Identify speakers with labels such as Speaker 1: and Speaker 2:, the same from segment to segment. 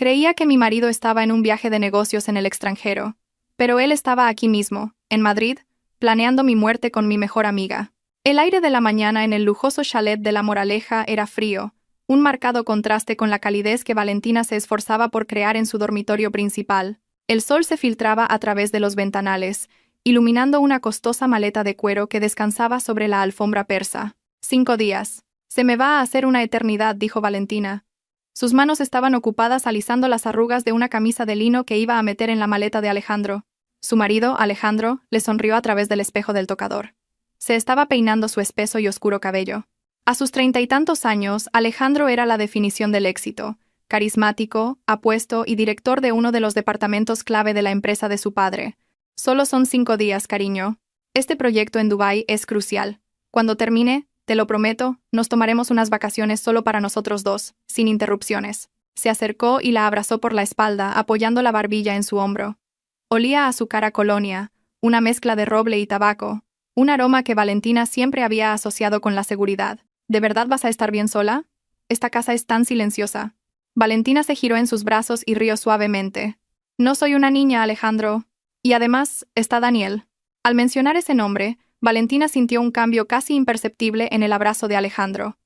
Speaker 1: Creía que mi marido estaba en un viaje de negocios en el extranjero, pero él estaba aquí mismo, en Madrid, planeando mi muerte con mi mejor amiga. El aire de la mañana en el lujoso chalet de La Moraleja era frío, un marcado contraste con la calidez que Valentina se esforzaba por crear en su dormitorio principal. El sol se filtraba a través de los ventanales, iluminando una costosa maleta de cuero que descansaba sobre la alfombra persa. 5 días. Se me va a hacer una eternidad, dijo Valentina. Sus manos estaban ocupadas alisando las arrugas de una camisa de lino que iba a meter en la maleta de Alejandro. Su marido, Alejandro, le sonrió a través del espejo del tocador. Se estaba peinando su espeso y oscuro cabello. A sus 30 y tantos años, Alejandro era la definición del éxito, carismático, apuesto y director de uno de los departamentos clave de la empresa de su padre. Solo son 5 días, cariño. Este proyecto en Dubái es crucial. Cuando termine, te lo prometo, nos tomaremos unas vacaciones solo para nosotros dos, sin interrupciones. Se acercó y la abrazó por la espalda, apoyando la barbilla en su hombro. Olía a su cara colonia, una mezcla de roble y tabaco, un aroma que Valentina siempre había asociado con la seguridad. ¿De verdad vas a estar bien sola? Esta casa es tan silenciosa. Valentina se giró en sus brazos y rió suavemente. No soy una niña, Alejandro. Y además, está Daniel. Al mencionar ese nombre, Valentina sintió un cambio casi imperceptible en el abrazo de Alejandro.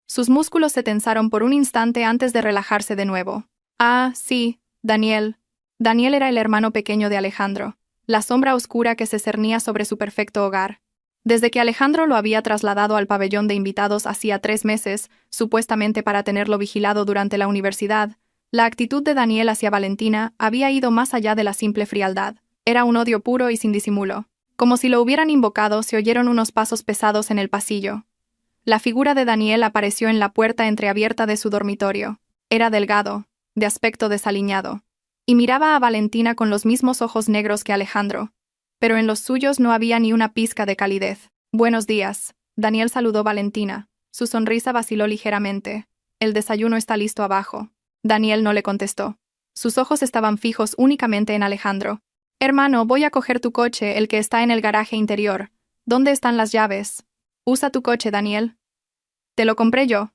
Speaker 1: Sus músculos se tensaron por un instante antes de relajarse de nuevo. Ah, sí, Daniel. Daniel era el hermano pequeño de Alejandro, la sombra oscura que se cernía sobre su perfecto hogar. Desde que Alejandro lo había trasladado al pabellón de invitados hacía 3 meses, supuestamente para tenerlo vigilado durante la universidad, la actitud de Daniel hacia Valentina había ido más allá de la simple frialdad. Era un odio puro y sin disimulo. Como si lo hubieran invocado, se oyeron unos pasos pesados en el pasillo. La figura de Daniel apareció en la puerta entreabierta de su dormitorio. Era delgado, de aspecto desaliñado, y miraba a Valentina con los mismos ojos negros que Alejandro, pero en los suyos no había ni una pizca de calidez. «Buenos días», Daniel saludó a Valentina. Su sonrisa vaciló ligeramente. «El desayuno está listo abajo». Daniel no le contestó. Sus ojos estaban fijos únicamente en Alejandro. «Hermano, voy a coger tu coche, el que está en el garaje interior. ¿Dónde están las llaves?» «Usa tu coche, Daniel». «Te lo compré yo»,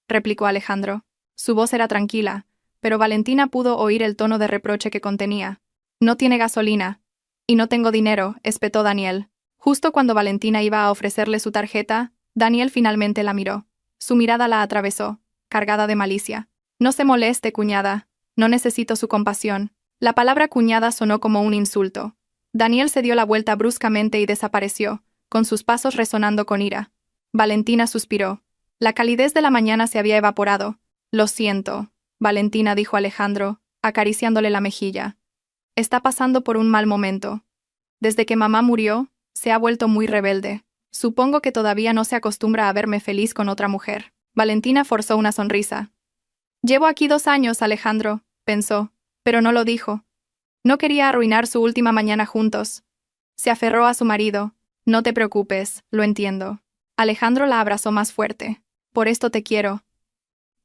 Speaker 1: replicó Alejandro. Su voz era tranquila, pero Valentina pudo oír el tono de reproche que contenía. «No tiene gasolina». «Y no tengo dinero», espetó Daniel. Justo cuando Valentina iba a ofrecerle su tarjeta, Daniel finalmente la miró. Su mirada la atravesó, cargada de malicia. «No se moleste, cuñada. No necesito su compasión». La palabra cuñada sonó como un insulto. Daniel se dio la vuelta bruscamente y desapareció, con sus pasos resonando con ira. Valentina suspiró. La calidez de la mañana se había evaporado. «Lo siento», Valentina dijo a Alejandro, acariciándole la mejilla. «Está pasando por un mal momento. Desde que mamá murió, se ha vuelto muy rebelde. Supongo que todavía no se acostumbra a verme feliz con otra mujer». Valentina forzó una sonrisa. «Llevo aquí 2 años, Alejandro», pensó, pero no lo dijo. No quería arruinar su última mañana juntos. Se aferró a su marido. «No te preocupes, lo entiendo». Alejandro la abrazó más fuerte. «Por esto te quiero.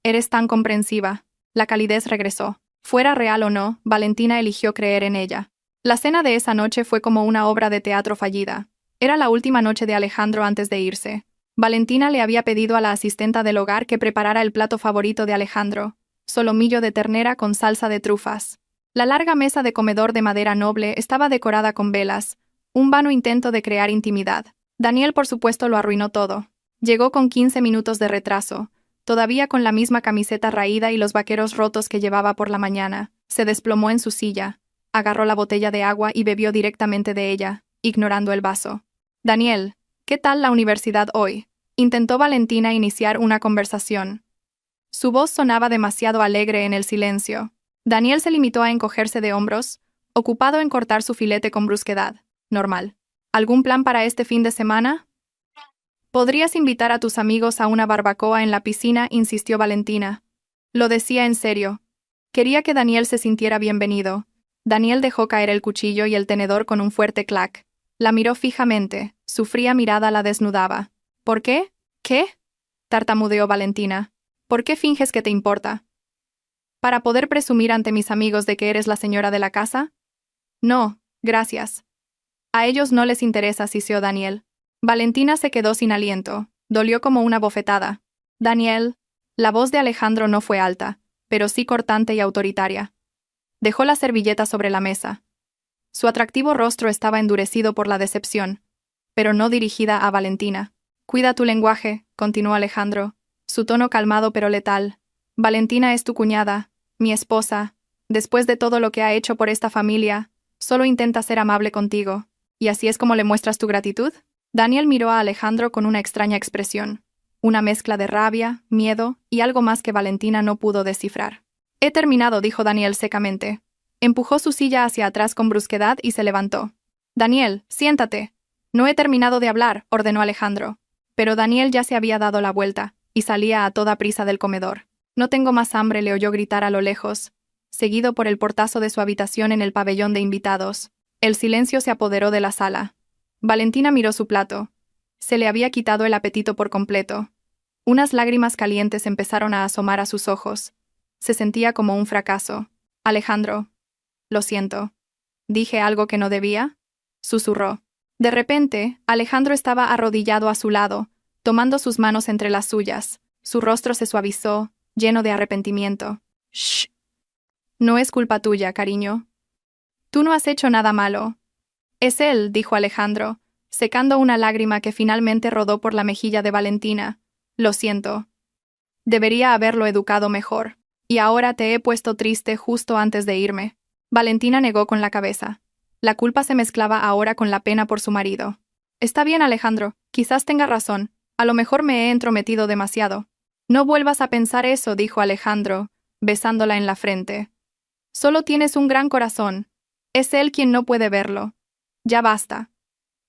Speaker 1: Eres tan comprensiva». La calidez regresó. Fuera real o no, Valentina eligió creer en ella. La cena de esa noche fue como una obra de teatro fallida. Era la última noche de Alejandro antes de irse. Valentina le había pedido a la asistenta del hogar que preparara el plato favorito de Alejandro, solomillo de ternera con salsa de trufas. La larga mesa de comedor de madera noble estaba decorada con velas, un vano intento de crear intimidad. Daniel, por supuesto, lo arruinó todo. Llegó con 15 minutos de retraso, todavía con la misma camiseta raída y los vaqueros rotos que llevaba por la mañana. Se desplomó en su silla, agarró la botella de agua y bebió directamente de ella, ignorando el vaso. «Daniel, ¿qué tal la universidad hoy?», intentó Valentina iniciar una conversación. Su voz sonaba demasiado alegre en el silencio. Daniel se limitó a encogerse de hombros, ocupado en cortar su filete con brusquedad. «Normal. ¿Algún plan para este fin de semana?» «Podrías invitar a tus amigos a una barbacoa en la piscina», insistió Valentina. Lo decía en serio. Quería que Daniel se sintiera bienvenido. Daniel dejó caer el cuchillo y el tenedor con un fuerte clac. La miró fijamente, su fría mirada la desnudaba. «¿Por qué? ¿Qué?», tartamudeó Valentina. «¿Por qué finges que te importa? ¿Para poder presumir ante mis amigos de que eres la señora de la casa?» «No, gracias». «A ellos no les interesa», siseó Daniel. Valentina se quedó sin aliento. Dolió como una bofetada. «Daniel». La voz de Alejandro no fue alta, pero sí cortante y autoritaria. Dejó la servilleta sobre la mesa. Su atractivo rostro estaba endurecido por la decepción, pero no dirigida a Valentina. «Cuida tu lenguaje», continuó Alejandro, su tono calmado pero letal. «Valentina es tu cuñada, mi esposa. Después de todo lo que ha hecho por esta familia, solo intenta ser amable contigo. ¿Y así es como le muestras tu gratitud?» Daniel miró a Alejandro con una extraña expresión, una mezcla de rabia, miedo y algo más que Valentina no pudo descifrar. «He terminado», dijo Daniel secamente. Empujó su silla hacia atrás con brusquedad y se levantó. «Daniel, siéntate». «No he terminado de hablar», ordenó Alejandro. Pero Daniel ya se había dado la vuelta y salía a toda prisa del comedor. «No tengo más hambre», le oyó gritar a lo lejos, seguido por el portazo de su habitación en el pabellón de invitados. El silencio se apoderó de la sala. Valentina miró su plato. Se le había quitado el apetito por completo. Unas lágrimas calientes empezaron a asomar a sus ojos. Se sentía como un fracaso. «Alejandro, lo siento. ¿Dije algo que no debía?», susurró. De repente, Alejandro estaba arrodillado a su lado, tomando sus manos entre las suyas. Su rostro se suavizó, lleno de arrepentimiento. «Shh. No es culpa tuya, cariño. Tú no has hecho nada malo». «Es él», dijo Alejandro, secando una lágrima que finalmente rodó por la mejilla de Valentina. «Lo siento. Debería haberlo educado mejor. Y ahora te he puesto triste justo antes de irme». Valentina negó con la cabeza. La culpa se mezclaba ahora con la pena por su marido. «Está bien, Alejandro, quizás tenga razón. A lo mejor me he entrometido demasiado». «No vuelvas a pensar eso», dijo Alejandro, besándola en la frente. «Solo tienes un gran corazón. Es él quien no puede verlo. Ya basta.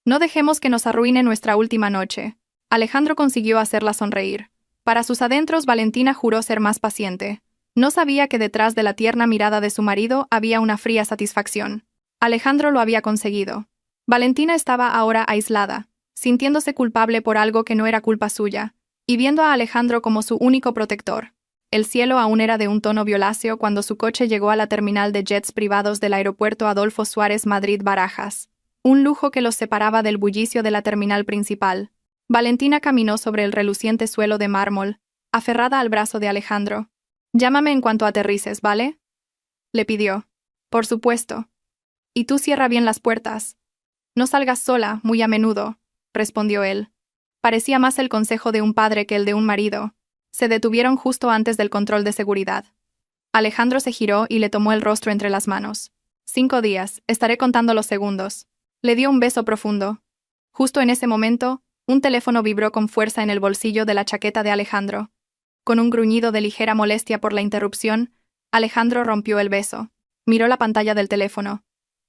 Speaker 1: No dejemos que nos arruine nuestra última noche». Alejandro consiguió hacerla sonreír. Para sus adentros, Valentina juró ser más paciente. No sabía que detrás de la tierna mirada de su marido había una fría satisfacción. Alejandro lo había conseguido. Valentina estaba ahora aislada, sintiéndose culpable por algo que no era culpa suya, y viendo a Alejandro como su único protector. El cielo aún era de un tono violáceo cuando su coche llegó a la terminal de jets privados del aeropuerto Adolfo Suárez Madrid-Barajas, un lujo que los separaba del bullicio de la terminal principal. Valentina caminó sobre el reluciente suelo de mármol, aferrada al brazo de Alejandro. «Llámame en cuanto aterrices, ¿vale?», le pidió. «Por supuesto. Y tú cierra bien las puertas. No salgas sola muy a menudo», respondió él. Parecía más el consejo de un padre que el de un marido. Se detuvieron justo antes del control de seguridad. Alejandro se giró y le tomó el rostro entre las manos. «5 días, estaré contando los segundos». Le dio un beso profundo. Justo en ese momento, un teléfono vibró con fuerza en el bolsillo de la chaqueta de Alejandro. Con un gruñido de ligera molestia por la interrupción, Alejandro rompió el beso. Miró la pantalla del teléfono.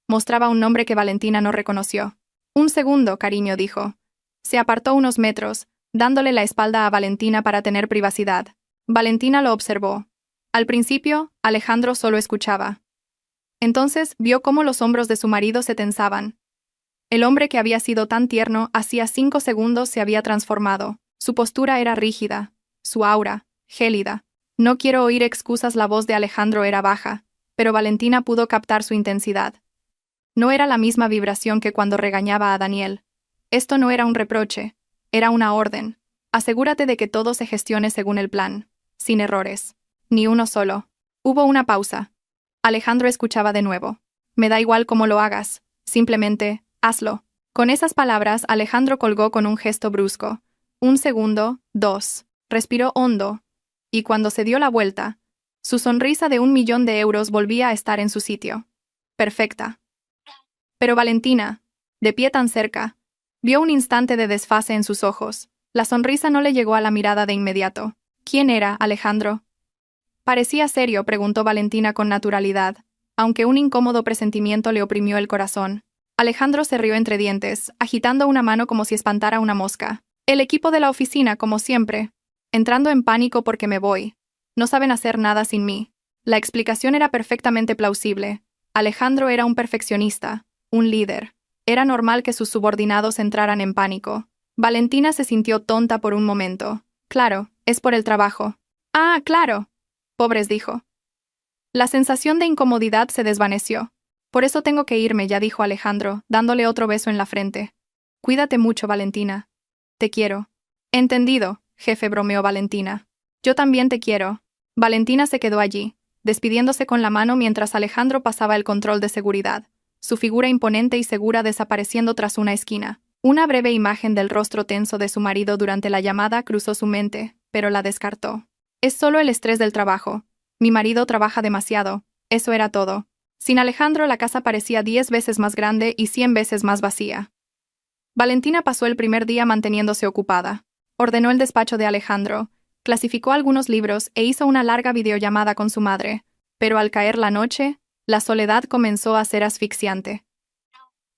Speaker 1: Mostraba un nombre que Valentina no reconoció. «Un segundo, cariño», dijo. Se apartó unos metros, dándole la espalda a Valentina para tener privacidad. Valentina lo observó. Al principio, Alejandro solo escuchaba. Entonces vio cómo los hombros de su marido se tensaban. El hombre que había sido tan tierno hacía 5 segundos se había transformado. Su postura era rígida, su aura, gélida. «No quiero oír excusas», la voz de Alejandro era baja, pero Valentina pudo captar su intensidad. No era la misma vibración que cuando regañaba a Daniel. Esto no era un reproche, era una orden. «Asegúrate de que todo se gestione según el plan, sin errores. Ni uno solo». Hubo una pausa. Alejandro escuchaba de nuevo. «Me da igual cómo lo hagas, simplemente, hazlo». Con esas palabras, Alejandro colgó con un gesto brusco. 1 segundo, 2. Respiró hondo. Y cuando se dio la vuelta, su sonrisa de 1.000.000 de euros volvía a estar en su sitio. Perfecta. Pero Valentina, de pie tan cerca, vio un instante de desfase en sus ojos. La sonrisa no le llegó a la mirada de inmediato. «¿Quién era, Alejandro?». «Parecía serio», preguntó Valentina con naturalidad, aunque un incómodo presentimiento le oprimió el corazón. Alejandro se rió entre dientes, agitando una mano como si espantara una mosca. «El equipo de la oficina, como siempre. Entrando en pánico porque me voy. No saben hacer nada sin mí». La explicación era perfectamente plausible. Alejandro era un perfeccionista, un líder. Era normal que sus subordinados entraran en pánico. Valentina se sintió tonta por un momento. «Claro, es por el trabajo». «Ah, claro». «Pobres», dijo. La sensación de incomodidad se desvaneció. «Por eso tengo que irme ya», dijo Alejandro, dándole otro beso en la frente. «Cuídate mucho, Valentina. Te quiero». «Entendido, jefe», bromeó Valentina. «Yo también te quiero». Valentina se quedó allí, despidiéndose con la mano mientras Alejandro pasaba el control de seguridad, su figura imponente y segura desapareciendo tras una esquina. Una breve imagen del rostro tenso de su marido durante la llamada cruzó su mente, pero la descartó. Es solo el estrés del trabajo. Mi marido trabaja demasiado. Eso era todo. Sin Alejandro la casa parecía 10 veces más grande y 100 veces más vacía. Valentina pasó el primer día manteniéndose ocupada. Ordenó el despacho de Alejandro, clasificó algunos libros e hizo una larga videollamada con su madre, pero al caer la noche, la soledad comenzó a ser asfixiante.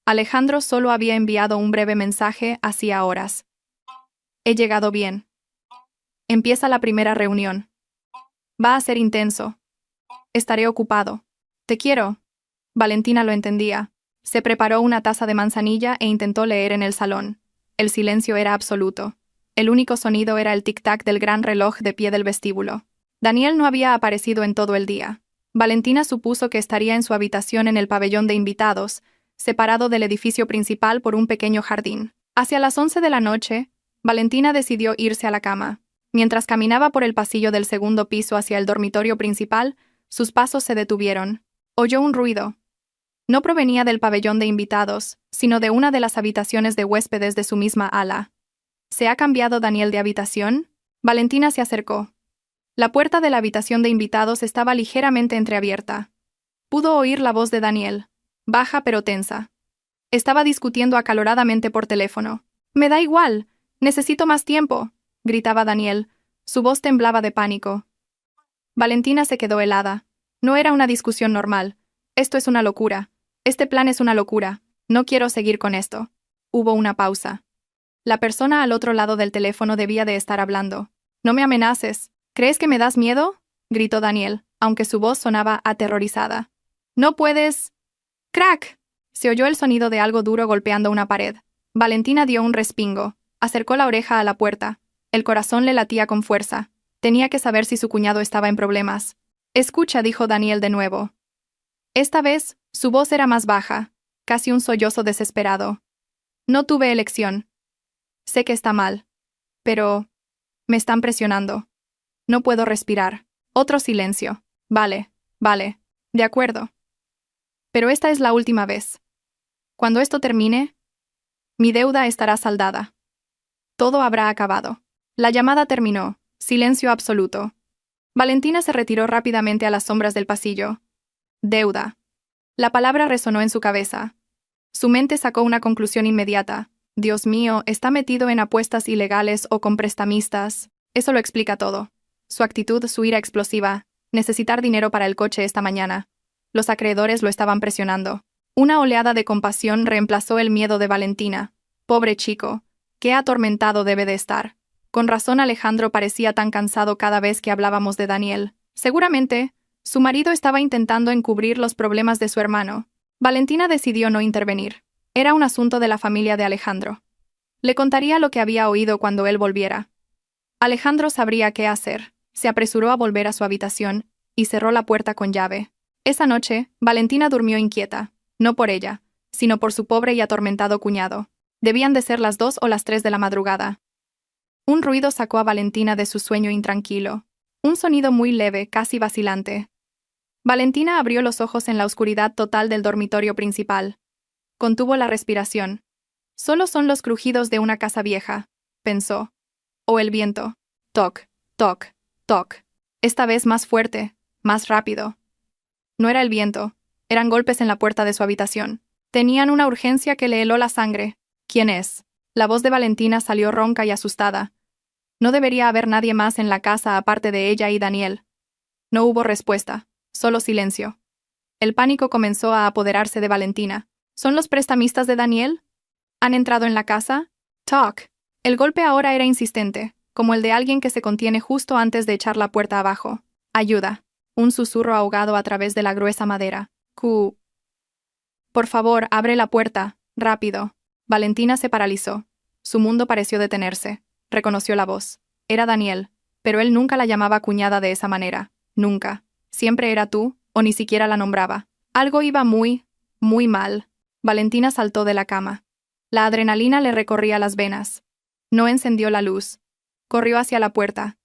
Speaker 1: Alejandro solo había enviado un breve mensaje hacía horas. He llegado bien. Empieza la primera reunión. Va a ser intenso. Estaré ocupado. Te quiero. Valentina lo entendía. Se preparó una taza de manzanilla e intentó leer en el salón. El silencio era absoluto. El único sonido era el tic-tac del gran reloj de pie del vestíbulo. Daniel no había aparecido en todo el día. Valentina supuso que estaría en su habitación en el pabellón de invitados, separado del edificio principal por un pequeño jardín. Hacia las 11 de la noche, Valentina decidió irse a la cama. Mientras caminaba por el pasillo del segundo piso hacia el dormitorio principal, sus pasos se detuvieron. Oyó un ruido. No provenía del pabellón de invitados, sino de una de las habitaciones de huéspedes de su misma ala. ¿Se ha cambiado Daniel de habitación? Valentina se acercó. La puerta de la habitación de invitados estaba ligeramente entreabierta. Pudo oír la voz de Daniel, baja pero tensa. Estaba discutiendo acaloradamente por teléfono. «Me da igual. Necesito más tiempo», gritaba Daniel. Su voz temblaba de pánico. Valentina se quedó helada. No era una discusión normal. Esto es una locura. Este plan es una locura. No quiero seguir con esto. Hubo una pausa. La persona al otro lado del teléfono debía de estar hablando. «No me amenaces. ¿Crees que me das miedo?», gritó Daniel, aunque su voz sonaba aterrorizada. «No puedes...» ¡Crack! Se oyó el sonido de algo duro golpeando una pared. Valentina dio un respingo. Acercó la oreja a la puerta. El corazón le latía con fuerza. Tenía que saber si su cuñado estaba en problemas. «Escucha», dijo Daniel de nuevo. Esta vez, su voz era más baja, casi un sollozo desesperado. «No tuve elección. Sé que está mal. Pero... me están presionando. No puedo respirar». Otro silencio. «Vale, vale. De acuerdo. Pero esta es la última vez. Cuando esto termine, mi deuda estará saldada. Todo habrá acabado». La llamada terminó. Silencio absoluto. Valentina se retiró rápidamente a las sombras del pasillo. Deuda. La palabra resonó en su cabeza. Su mente sacó una conclusión inmediata. Dios mío, está metido en apuestas ilegales o con prestamistas. Eso lo explica todo. Su actitud, su ira explosiva. Necesitar dinero para el coche esta mañana. Los acreedores lo estaban presionando. Una oleada de compasión reemplazó el miedo de Valentina. Pobre chico. Qué atormentado debe de estar. Con razón Alejandro parecía tan cansado cada vez que hablábamos de Daniel. Seguramente, su marido estaba intentando encubrir los problemas de su hermano. Valentina decidió no intervenir. Era un asunto de la familia de Alejandro. Le contaría lo que había oído cuando él volviera. Alejandro sabría qué hacer. Se apresuró a volver a su habitación y cerró la puerta con llave. Esa noche, Valentina durmió inquieta, no por ella, sino por su pobre y atormentado cuñado. Debían de ser las 2 o las 3 de la madrugada. Un ruido sacó a Valentina de su sueño intranquilo. Un sonido muy leve, casi vacilante. Valentina abrió los ojos en la oscuridad total del dormitorio principal. Contuvo la respiración. Solo son los crujidos de una casa vieja, pensó. O el viento. Toc, toc, toc. Esta vez más fuerte, más rápido. No era el viento, eran golpes en la puerta de su habitación. Tenían una urgencia que le heló la sangre. ¿Quién es? La voz de Valentina salió ronca y asustada. No debería haber nadie más en la casa aparte de ella y Daniel. No hubo respuesta, solo silencio. El pánico comenzó a apoderarse de Valentina. ¿Son los prestamistas de Daniel? ¿Han entrado en la casa? Talk. El golpe ahora era insistente, como el de alguien que se contiene justo antes de echar la puerta abajo. Ayuda. Un susurro ahogado a través de la gruesa madera. Q. Por favor, abre la puerta. Rápido. Valentina se paralizó. Su mundo pareció detenerse. Reconoció la voz. Era Daniel, pero él nunca la llamaba cuñada de esa manera. Nunca. Siempre era tú, o ni siquiera la nombraba. Algo iba muy, muy mal. Valentina saltó de la cama. La adrenalina le recorría las venas. No encendió la luz. Corrió hacia la puerta.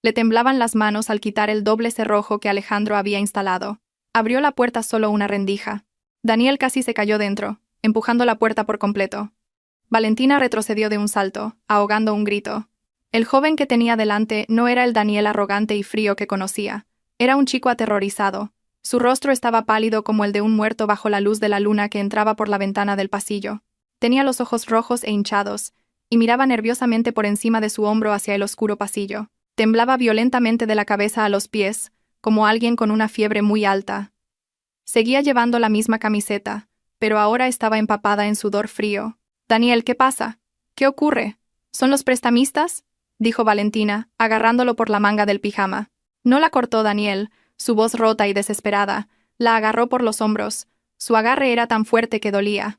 Speaker 1: Le temblaban las manos al quitar el doble cerrojo que Alejandro había instalado. Abrió la puerta solo una rendija. Daniel casi se cayó dentro, empujando la puerta por completo. Valentina retrocedió de un salto, ahogando un grito. El joven que tenía delante no era el Daniel arrogante y frío que conocía. Era un chico aterrorizado. Su rostro estaba pálido como el de un muerto bajo la luz de la luna que entraba por la ventana del pasillo. Tenía los ojos rojos e hinchados, y miraba nerviosamente por encima de su hombro hacia el oscuro pasillo. Temblaba violentamente de la cabeza a los pies, como alguien con una fiebre muy alta. Seguía llevando la misma camiseta, pero ahora estaba empapada en sudor frío. «Daniel, ¿qué pasa? ¿Qué ocurre? ¿Son los prestamistas?», dijo Valentina, agarrándolo por la manga del pijama. No la cortó Daniel, su voz rota y desesperada. La agarró por los hombros. Su agarre era tan fuerte que dolía.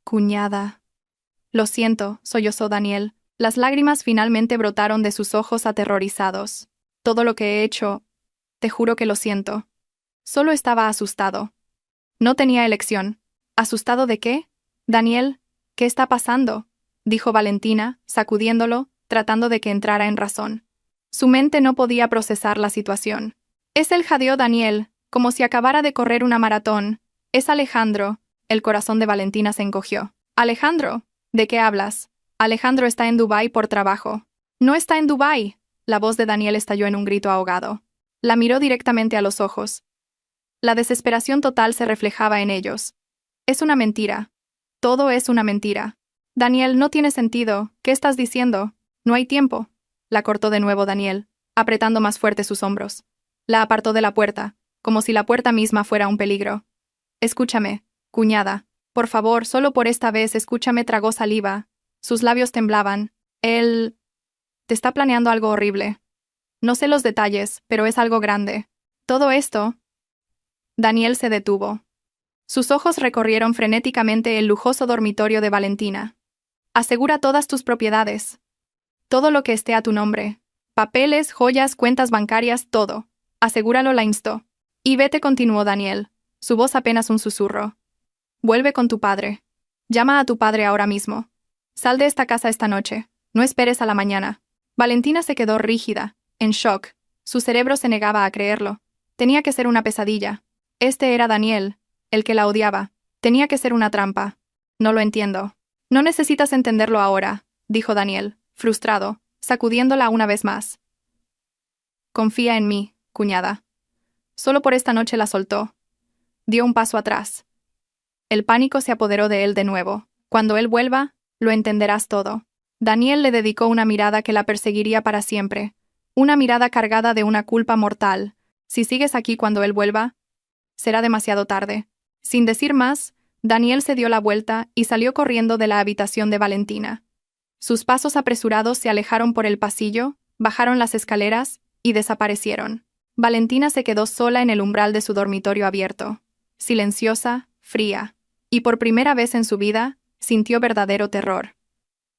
Speaker 1: «Cuñada». «Lo siento», sollozó Daniel. Las lágrimas finalmente brotaron de sus ojos aterrorizados. «Todo lo que he hecho, te juro que lo siento». Solo estaba asustado. No tenía elección. ¿Asustado de qué? «Daniel, ¿qué está pasando?», dijo Valentina, sacudiéndolo, tratando de que entrara en razón. Su mente no podía procesar la situación. «Es él», jadeó Daniel, como si acabara de correr una maratón. «Es Alejandro». El corazón de Valentina se encogió. «¿Alejandro? ¿De qué hablas? Alejandro está en Dubái por trabajo». «No está en Dubái». La voz de Daniel estalló en un grito ahogado. La miró directamente a los ojos. La desesperación total se reflejaba en ellos. «Es una mentira. Todo es una mentira». «Daniel, no tiene sentido. ¿Qué estás diciendo? No hay tiempo». La cortó de nuevo Daniel, apretando más fuerte sus hombros. La apartó de la puerta, como si la puerta misma fuera un peligro. «Escúchame, cuñada. Por favor, solo por esta vez escúchame», tragó saliva. Sus labios temblaban. «Él te está planeando algo horrible. No sé los detalles, pero es algo grande. Todo esto...». Daniel se detuvo. Sus ojos recorrieron frenéticamente el lujoso dormitorio de Valentina. «Asegura todas tus propiedades. Todo lo que esté a tu nombre. Papeles, joyas, cuentas bancarias, todo. Asegúralo», la instó. «Y vete», continuó Daniel, su voz apenas un susurro. «Vuelve con tu padre. Llama a tu padre ahora mismo. Sal de esta casa esta noche. No esperes a la mañana». Valentina se quedó rígida, en shock. Su cerebro se negaba a creerlo. Tenía que ser una pesadilla. Este era Daniel, el que la odiaba. Tenía que ser una trampa. «No lo entiendo». «No necesitas entenderlo ahora», dijo Daniel, frustrado, sacudiéndola una vez más. «Confía en mí, cuñada». Solo por esta noche la soltó. Dio un paso atrás. El pánico se apoderó de él de nuevo. «Cuando él vuelva, lo entenderás todo». Daniel le dedicó una mirada que la perseguiría para siempre. Una mirada cargada de una culpa mortal. «Si sigues aquí cuando él vuelva, será demasiado tarde». Sin decir más, Daniel se dio la vuelta y salió corriendo de la habitación de Valentina. Sus pasos apresurados se alejaron por el pasillo, bajaron las escaleras y desaparecieron. Valentina se quedó sola en el umbral de su dormitorio abierto, silenciosa, fría, y por primera vez en su vida, sintió verdadero terror.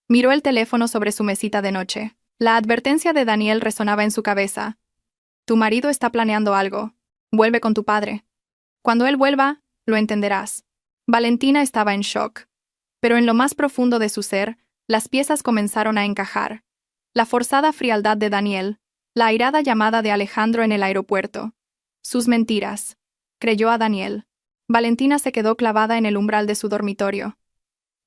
Speaker 1: Miró el teléfono sobre su mesita de noche. La advertencia de Daniel resonaba en su cabeza. «Tu marido está planeando algo. Vuelve con tu padre. Cuando él vuelva, lo entenderás». Valentina estaba en shock. Pero en lo más profundo de su ser, las piezas comenzaron a encajar. La forzada frialdad de Daniel, la airada llamada de Alejandro en el aeropuerto. Sus mentiras. Creyó a Daniel. Valentina se quedó clavada en el umbral de su dormitorio.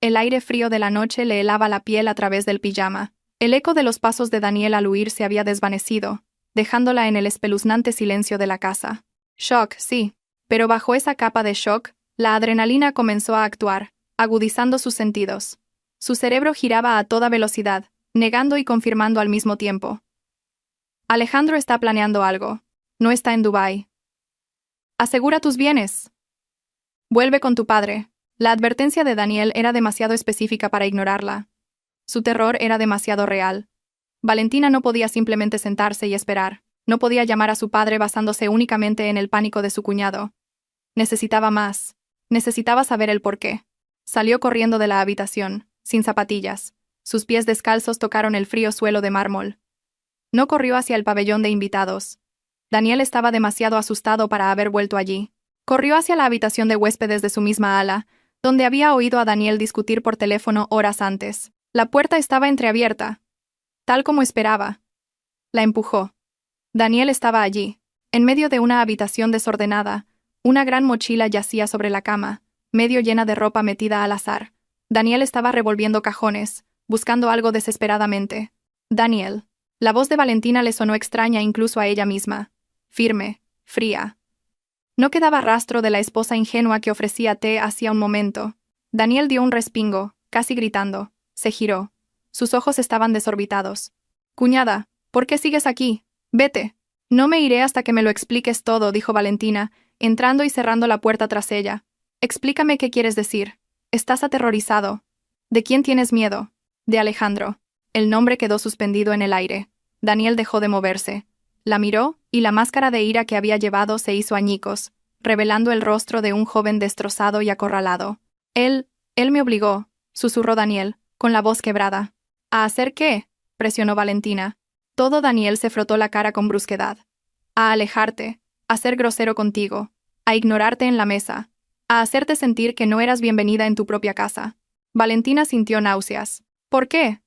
Speaker 1: El aire frío de la noche le helaba la piel a través del pijama. El eco de los pasos de Daniel al huir se había desvanecido, dejándola en el espeluznante silencio de la casa. Shock, sí. Pero bajo esa capa de shock, la adrenalina comenzó a actuar, agudizando sus sentidos. Su cerebro giraba a toda velocidad, negando y confirmando al mismo tiempo. «Alejandro está planeando algo. No está en Dubái. Asegura tus bienes. Vuelve con tu padre». La advertencia de Daniel era demasiado específica para ignorarla. Su terror era demasiado real. Valentina no podía simplemente sentarse y esperar. No podía llamar a su padre basándose únicamente en el pánico de su cuñado. Necesitaba más. Necesitaba saber el porqué. Salió corriendo de la habitación, sin zapatillas. Sus pies descalzos tocaron el frío suelo de mármol. No corrió hacia el pabellón de invitados. Daniel estaba demasiado asustado para haber vuelto allí. Corrió hacia la habitación de huéspedes de su misma ala, donde había oído a Daniel discutir por teléfono horas antes. La puerta estaba entreabierta, tal como esperaba. La empujó. Daniel estaba allí. En medio de una habitación desordenada, una gran mochila yacía sobre la cama, medio llena de ropa metida al azar. Daniel estaba revolviendo cajones, buscando algo desesperadamente. Daniel. La voz de Valentina le sonó extraña incluso a ella misma. Firme, fría. No quedaba rastro de la esposa ingenua que ofrecía té hacía un momento. Daniel dio un respingo, casi gritando. Se giró. Sus ojos estaban desorbitados. Cuñada, ¿por qué sigues aquí? Vete. No me iré hasta que me lo expliques todo, dijo Valentina, entrando y cerrando la puerta tras ella. Explícame qué quieres decir. Estás aterrorizado. ¿De quién tienes miedo? De Alejandro. El nombre quedó suspendido en el aire. Daniel dejó de moverse. La miró, y la máscara de ira que había llevado se hizo añicos, revelando el rostro de un joven destrozado y acorralado. Él me obligó, susurró Daniel, con la voz quebrada. ¿A hacer qué? Presionó Valentina. Todo Daniel se frotó la cara con brusquedad. A alejarte, a ser grosero contigo, a ignorarte en la mesa, a hacerte sentir que no eras bienvenida en tu propia casa. Valentina sintió náuseas. ¿Por qué?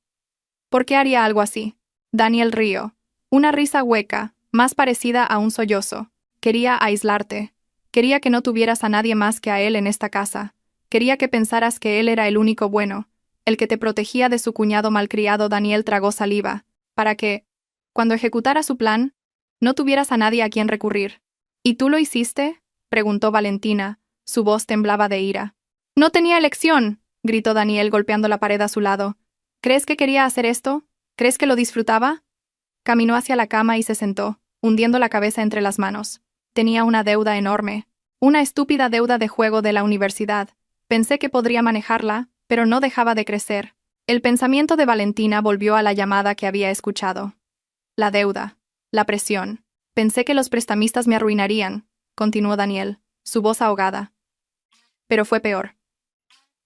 Speaker 1: ¿Por qué haría algo así? Daniel rió. Una risa hueca, más parecida a un sollozo. Quería aislarte. Quería que no tuvieras a nadie más que a él en esta casa. Quería que pensaras que él era el único bueno, el que te protegía de su cuñado malcriado. Daniel tragó saliva, para que, cuando ejecutara su plan, no tuvieras a nadie a quien recurrir. ¿Y tú lo hiciste? Preguntó Valentina. Su voz temblaba de ira. No tenía elección, gritó Daniel golpeando la pared a su lado. ¿Crees que quería hacer esto? ¿Crees que lo disfrutaba? Caminó hacia la cama y se sentó, hundiendo la cabeza entre las manos. Tenía una deuda enorme. Una estúpida deuda de juego de la universidad. Pensé que podría manejarla, pero no dejaba de crecer. El pensamiento de Valentina volvió a la llamada que había escuchado. La deuda. La presión. Pensé que los prestamistas me arruinarían, continuó Daniel, su voz ahogada. Pero fue peor.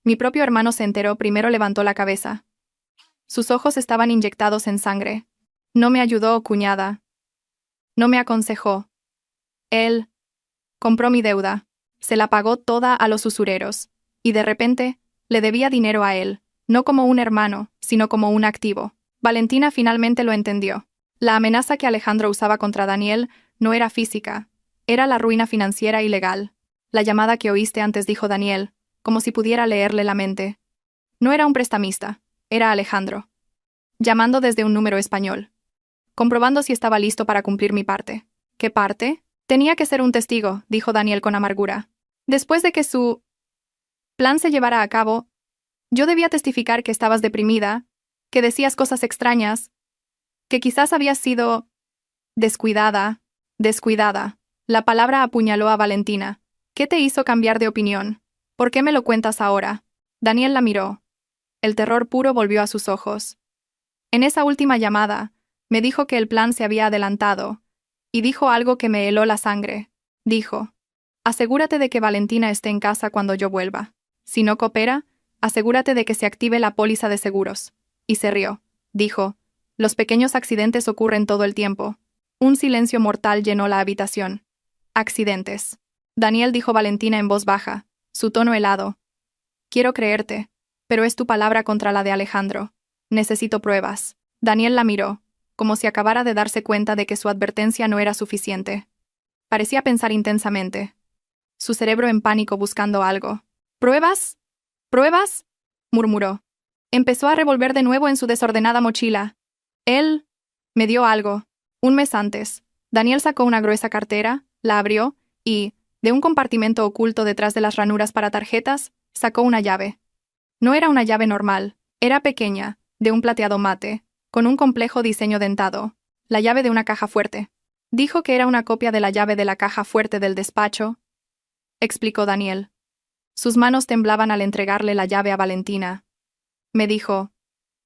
Speaker 1: Mi propio hermano se enteró. Primero levantó la cabeza. Sus ojos estaban inyectados en sangre. No me ayudó, cuñada. No me aconsejó. Él compró mi deuda. Se la pagó toda a los usureros. Y de repente, le debía dinero a él, no como un hermano, sino como un activo. Valentina finalmente lo entendió. La amenaza que Alejandro usaba contra Daniel no era física, era la ruina financiera y legal. La llamada que oíste antes, dijo Daniel, como si pudiera leerle la mente. No era un prestamista, era Alejandro. Llamando desde un número español. Comprobando si estaba listo para cumplir mi parte. ¿Qué parte? Tenía que ser un testigo, dijo Daniel con amargura. Después de que su plan se llevara a cabo, yo debía testificar que estabas deprimida, que decías cosas extrañas, que quizás habías sido descuidada. La palabra apuñaló a Valentina. ¿Qué te hizo cambiar de opinión? ¿Por qué me lo cuentas ahora? Daniel la miró. El terror puro volvió a sus ojos. En esa última llamada, me dijo que el plan se había adelantado, y dijo algo que me heló la sangre. Dijo, asegúrate de que Valentina esté en casa cuando yo vuelva. Si no coopera, asegúrate de que se active la póliza de seguros. Y se rió. Dijo, los pequeños accidentes ocurren todo el tiempo. Un silencio mortal llenó la habitación. Accidentes. Daniel, dijo Valentina en voz baja, su tono helado. Quiero creerte, pero es tu palabra contra la de Alejandro. Necesito pruebas. Daniel la miró, como si acabara de darse cuenta de que su advertencia no era suficiente. Parecía pensar intensamente. Su cerebro en pánico buscando algo. ¿Pruebas? ¿Pruebas? Murmuró. Empezó a revolver de nuevo en su desordenada mochila. Él me dio algo. Un mes antes, Daniel sacó una gruesa cartera, la abrió, y, de un compartimento oculto detrás de las ranuras para tarjetas, sacó una llave. No era una llave normal, era pequeña, de un plateado mate, con un complejo diseño dentado, la llave de una caja fuerte. Dijo que era una copia de la llave de la caja fuerte del despacho, explicó Daniel. Sus manos temblaban al entregarle la llave a Valentina. Me dijo,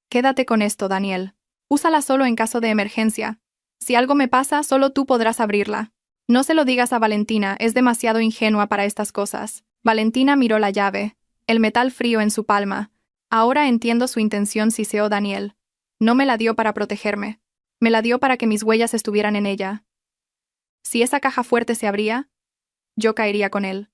Speaker 1: quédate con esto, Daniel. Úsala solo en caso de emergencia. Si algo me pasa, solo tú podrás abrirla. No se lo digas a Valentina, es demasiado ingenua para estas cosas. Valentina miró la llave, el metal frío en su palma. Ahora entiendo su intención, siseó Daniel. No me la dio para protegerme. Me la dio para que mis huellas estuvieran en ella. Si esa caja fuerte se abría, yo caería con él.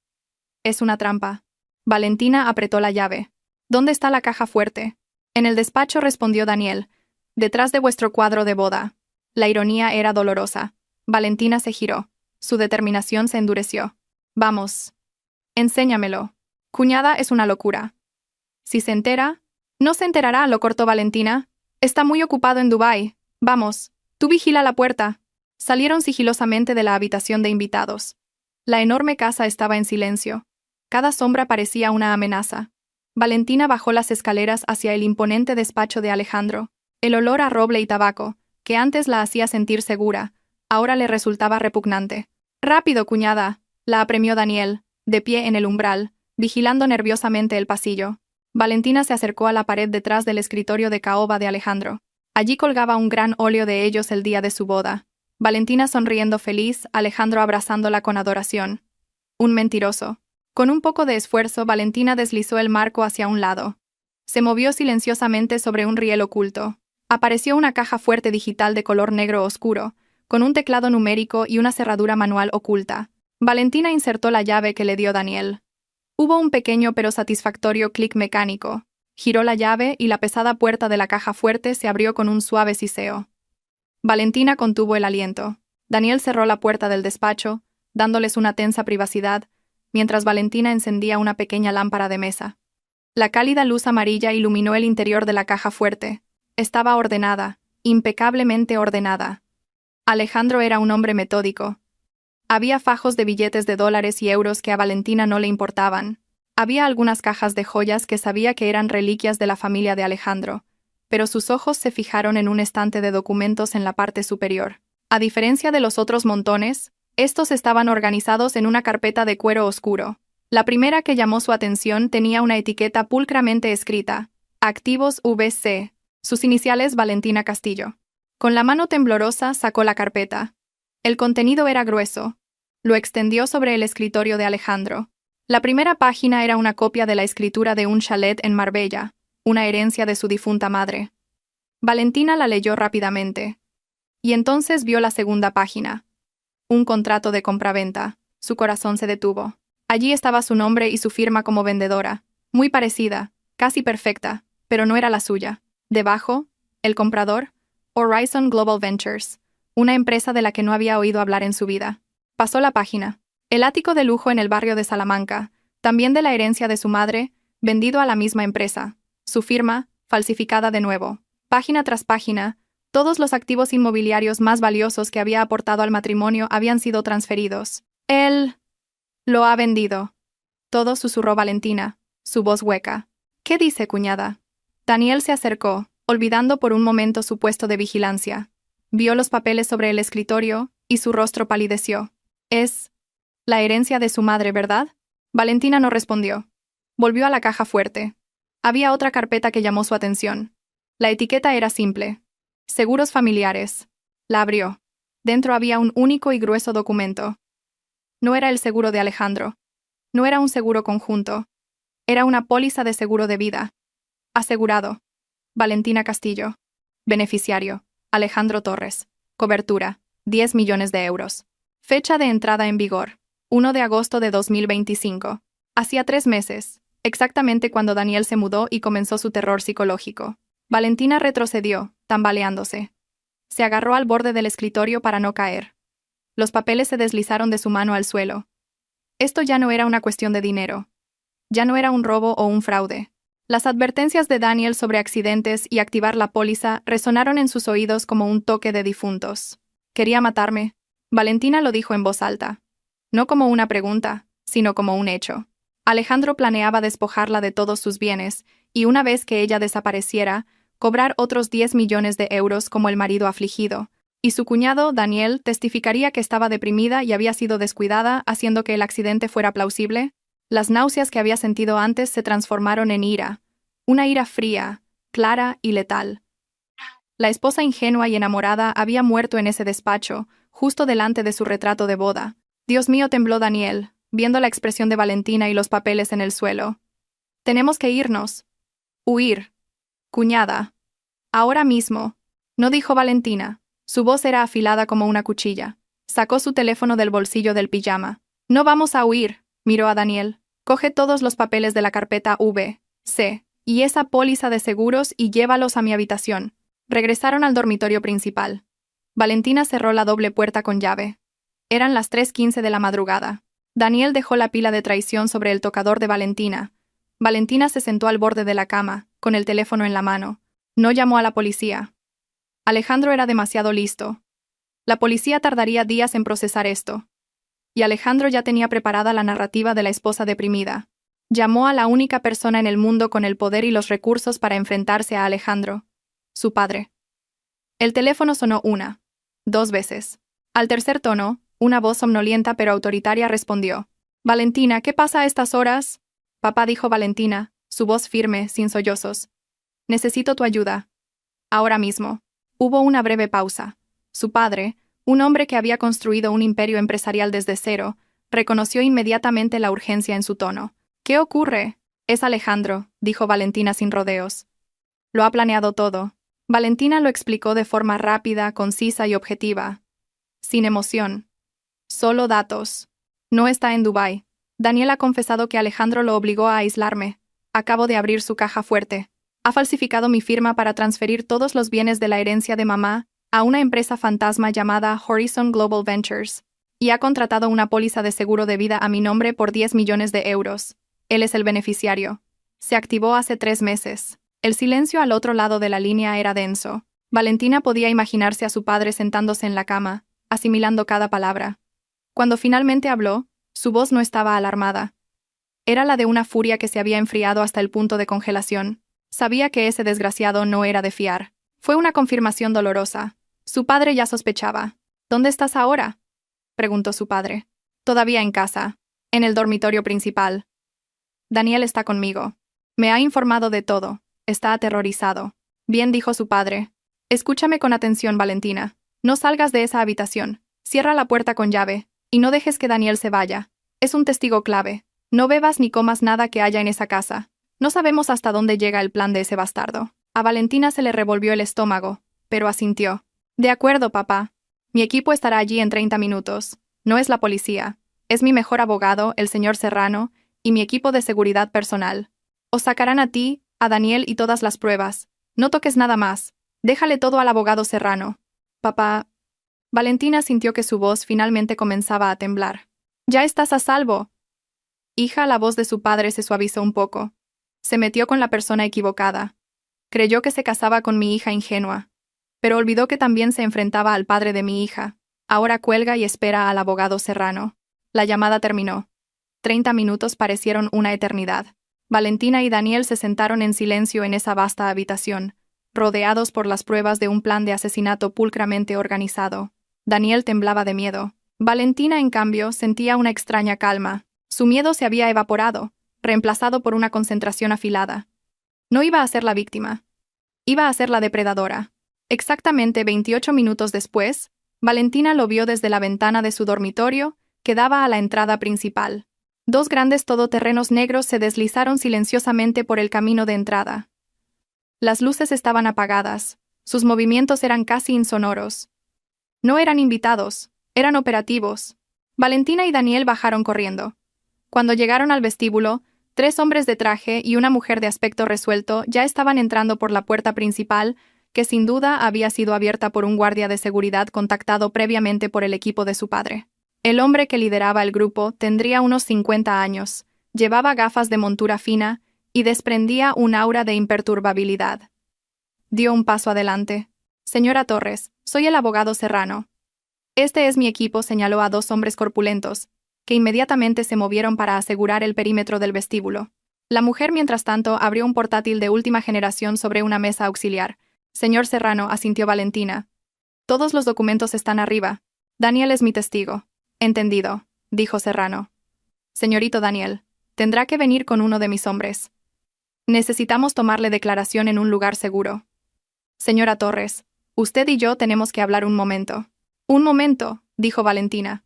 Speaker 1: Es una trampa. Valentina apretó la llave. ¿Dónde está la caja fuerte? En el despacho, respondió Daniel. Detrás de vuestro cuadro de boda. La ironía era dolorosa. Valentina se giró. Su determinación se endureció. Vamos. Enséñamelo. Cuñada, es una locura. Si se entera... No se enterará, lo cortó Valentina. Está muy ocupado en Dubái. Vamos. Tú vigila la puerta. Salieron sigilosamente de la habitación de invitados. La enorme casa estaba en silencio. Cada sombra parecía una amenaza. Valentina bajó las escaleras hacia el imponente despacho de Alejandro. El olor a roble y tabaco, que antes la hacía sentir segura, ahora le resultaba repugnante. «Rápido, cuñada», la apremió Daniel, de pie en el umbral, vigilando nerviosamente el pasillo. Valentina se acercó a la pared detrás del escritorio de caoba de Alejandro. Allí colgaba un gran óleo de ellos el día de su boda. Valentina sonriendo feliz, Alejandro abrazándola con adoración. Un mentiroso. Con un poco de esfuerzo, Valentina deslizó el marco hacia un lado. Se movió silenciosamente sobre un riel oculto. Apareció una caja fuerte digital de color negro oscuro, con un teclado numérico y una cerradura manual oculta. Valentina insertó la llave que le dio Daniel. Hubo un pequeño pero satisfactorio clic mecánico. Giró la llave y la pesada puerta de la caja fuerte se abrió con un suave siseo. Valentina contuvo el aliento. Daniel cerró la puerta del despacho, dándoles una tensa privacidad, mientras Valentina encendía una pequeña lámpara de mesa. La cálida luz amarilla iluminó el interior de la caja fuerte. Estaba ordenada, impecablemente ordenada. Alejandro era un hombre metódico. Había fajos de billetes de dólares y euros que a Valentina no le importaban. Había algunas cajas de joyas que sabía que eran reliquias de la familia de Alejandro, pero sus ojos se fijaron en un estante de documentos en la parte superior. A diferencia de los otros montones, estos estaban organizados en una carpeta de cuero oscuro. La primera que llamó su atención tenía una etiqueta pulcramente escrita: Activos VC, sus iniciales Valentina Castillo. Con la mano temblorosa sacó la carpeta. El contenido era grueso. Lo extendió sobre el escritorio de Alejandro. La primera página era una copia de la escritura de un chalet en Marbella, una herencia de su difunta madre. Valentina la leyó rápidamente. Y entonces vio la segunda página. Un contrato de compraventa. Su corazón se detuvo. Allí estaba su nombre y su firma como vendedora. Muy parecida, casi perfecta, pero no era la suya. Debajo, el comprador, Horizon Global Ventures, una empresa de la que no había oído hablar en su vida. Pasó la página. El ático de lujo en el barrio de Salamanca, también de la herencia de su madre, vendido a la misma empresa. Su firma, falsificada de nuevo. Página tras página, todos los activos inmobiliarios más valiosos que había aportado al matrimonio habían sido transferidos. Él lo ha vendido. Todo, susurró Valentina, su voz hueca. ¿Qué dice, cuñada? Daniel se acercó, olvidando por un momento su puesto de vigilancia. Vio los papeles sobre el escritorio, y su rostro palideció. Es la herencia de su madre, ¿verdad? Valentina no respondió. Volvió a la caja fuerte. Había otra carpeta que llamó su atención. La etiqueta era simple. Seguros familiares. La abrió. Dentro había un único y grueso documento. No era el seguro de Alejandro. No era un seguro conjunto. Era una póliza de seguro de vida. Asegurado. Valentina Castillo. Beneficiario: Alejandro Torres. Cobertura: 10 millones de euros. Fecha de entrada en vigor: 1 de agosto de 2025. Hacía 3 meses, exactamente cuando Daniel se mudó y comenzó su terror psicológico. Valentina retrocedió, tambaleándose. Se agarró al borde del escritorio para no caer. Los papeles se deslizaron de su mano al suelo. Esto ya no era una cuestión de dinero. Ya no era un robo o un fraude. Las advertencias de Daniel sobre accidentes y activar la póliza resonaron en sus oídos como un toque de difuntos. ¿Quería matarme? Valentina lo dijo en voz alta. No como una pregunta, sino como un hecho. Alejandro planeaba despojarla de todos sus bienes, y una vez que ella desapareciera, cobrar otros 10 millones de euros como el marido afligido, y su cuñado, Daniel, testificaría que estaba deprimida y había sido descuidada, haciendo que el accidente fuera plausible. Las náuseas que había sentido antes se transformaron en ira, una ira fría, clara y letal. La esposa ingenua y enamorada había muerto en ese despacho, justo delante de su retrato de boda. Dios mío, tembló Daniel, viendo la expresión de Valentina y los papeles en el suelo. Tenemos que irnos. Huir. Cuñada. Ahora mismo. No dijo Valentina. Su voz era afilada como una cuchilla. Sacó su teléfono del bolsillo del pijama. No vamos a huir, miró a Daniel. Coge todos los papeles de la carpeta V.C. y esa póliza de seguros y llévalos a mi habitación. Regresaron al dormitorio principal. Valentina cerró la doble puerta con llave. Eran las 3:15 de la madrugada. Daniel dejó la pila de traición sobre el tocador de Valentina. Valentina se sentó al borde de la cama, con el teléfono en la mano. No llamó a la policía. Alejandro era demasiado listo. La policía tardaría días en procesar esto. Y Alejandro ya tenía preparada la narrativa de la esposa deprimida. Llamó a la única persona en el mundo con el poder y los recursos para enfrentarse a Alejandro, su padre. El teléfono sonó 1, 2 veces. Al tercer tono, una voz somnolienta pero autoritaria respondió. «Valentina, ¿qué pasa a estas horas?» «Papá», dijo Valentina, su voz firme, sin sollozos. «Necesito tu ayuda. Ahora mismo». Hubo una breve pausa. Su padre, un hombre que había construido un imperio empresarial desde cero, reconoció inmediatamente la urgencia en su tono. «¿Qué ocurre?» «Es Alejandro», dijo Valentina sin rodeos. «Lo ha planeado todo». Valentina lo explicó de forma rápida, concisa y objetiva. Sin emoción. Solo datos. No está en Dubái. Daniel ha confesado que Alejandro lo obligó a aislarme. Acabo de abrir su caja fuerte. Ha falsificado mi firma para transferir todos los bienes de la herencia de mamá a una empresa fantasma llamada Horizon Global Ventures. Y ha contratado una póliza de seguro de vida a mi nombre por 10 millones de euros. Él es el beneficiario. Se activó hace 3 meses. El silencio al otro lado de la línea era denso. Valentina podía imaginarse a su padre sentándose en la cama, asimilando cada palabra. Cuando finalmente habló, su voz no estaba alarmada. Era la de una furia que se había enfriado hasta el punto de congelación. Sabía que ese desgraciado no era de fiar. Fue una confirmación dolorosa. Su padre ya sospechaba. «¿Dónde estás ahora?», preguntó su padre. «Todavía en casa. En el dormitorio principal. Daniel está conmigo. Me ha informado de todo. Está aterrorizado». «Bien», dijo su padre. «Escúchame con atención, Valentina. No salgas de esa habitación. Cierra la puerta con llave. Y no dejes que Daniel se vaya. Es un testigo clave. No bebas ni comas nada que haya en esa casa. No sabemos hasta dónde llega el plan de ese bastardo». A Valentina se le revolvió el estómago, pero asintió. «De acuerdo, papá. Mi equipo estará allí en 30 minutos. No es la policía. Es mi mejor abogado, el señor Serrano, y mi equipo de seguridad personal. Os sacarán a ti, a Daniel y todas las pruebas. No toques nada más. Déjale todo al abogado Serrano». «Papá». Valentina sintió que su voz finalmente comenzaba a temblar. «Ya estás a salvo». «Hija», la voz de su padre se suavizó un poco. Se metió con la persona equivocada. Creyó que se casaba con mi hija ingenua. Pero olvidó que también se enfrentaba al padre de mi hija. Ahora cuelga y espera al abogado Serrano. La llamada terminó. 30 minutos parecieron una eternidad. Valentina y Daniel se sentaron en silencio en esa vasta habitación, rodeados por las pruebas de un plan de asesinato pulcramente organizado. Daniel temblaba de miedo. Valentina, en cambio, sentía una extraña calma. Su miedo se había evaporado, reemplazado por una concentración afilada. No iba a ser la víctima. Iba a ser la depredadora. Exactamente 28 minutos después, Valentina lo vio desde la ventana de su dormitorio, que daba a la entrada principal. 2 grandes todoterrenos negros se deslizaron silenciosamente por el camino de entrada. Las luces estaban apagadas, sus movimientos eran casi insonoros. No eran invitados, eran operativos. Valentina y Daniel bajaron corriendo. Cuando llegaron al vestíbulo, 3 hombres de traje y una mujer de aspecto resuelto ya estaban entrando por la puerta principal, que sin duda había sido abierta por un guardia de seguridad contactado previamente por el equipo de su padre. El hombre que lideraba el grupo tendría unos 50 años, llevaba gafas de montura fina y desprendía un aura de imperturbabilidad. Dio un paso adelante. «Señora Torres, soy el abogado Serrano. Este es mi equipo», señaló a 2 hombres corpulentos, que inmediatamente se movieron para asegurar el perímetro del vestíbulo. La mujer, mientras tanto, abrió un portátil de última generación sobre una mesa auxiliar. «Señor Serrano», asintió Valentina. «Todos los documentos están arriba. Daniel es mi testigo». «Entendido», dijo Serrano. «Señorito Daniel, tendrá que venir con uno de mis hombres. Necesitamos tomarle declaración en un lugar seguro». «Señora Torres, usted y yo tenemos que hablar un momento». «Un momento», dijo Valentina.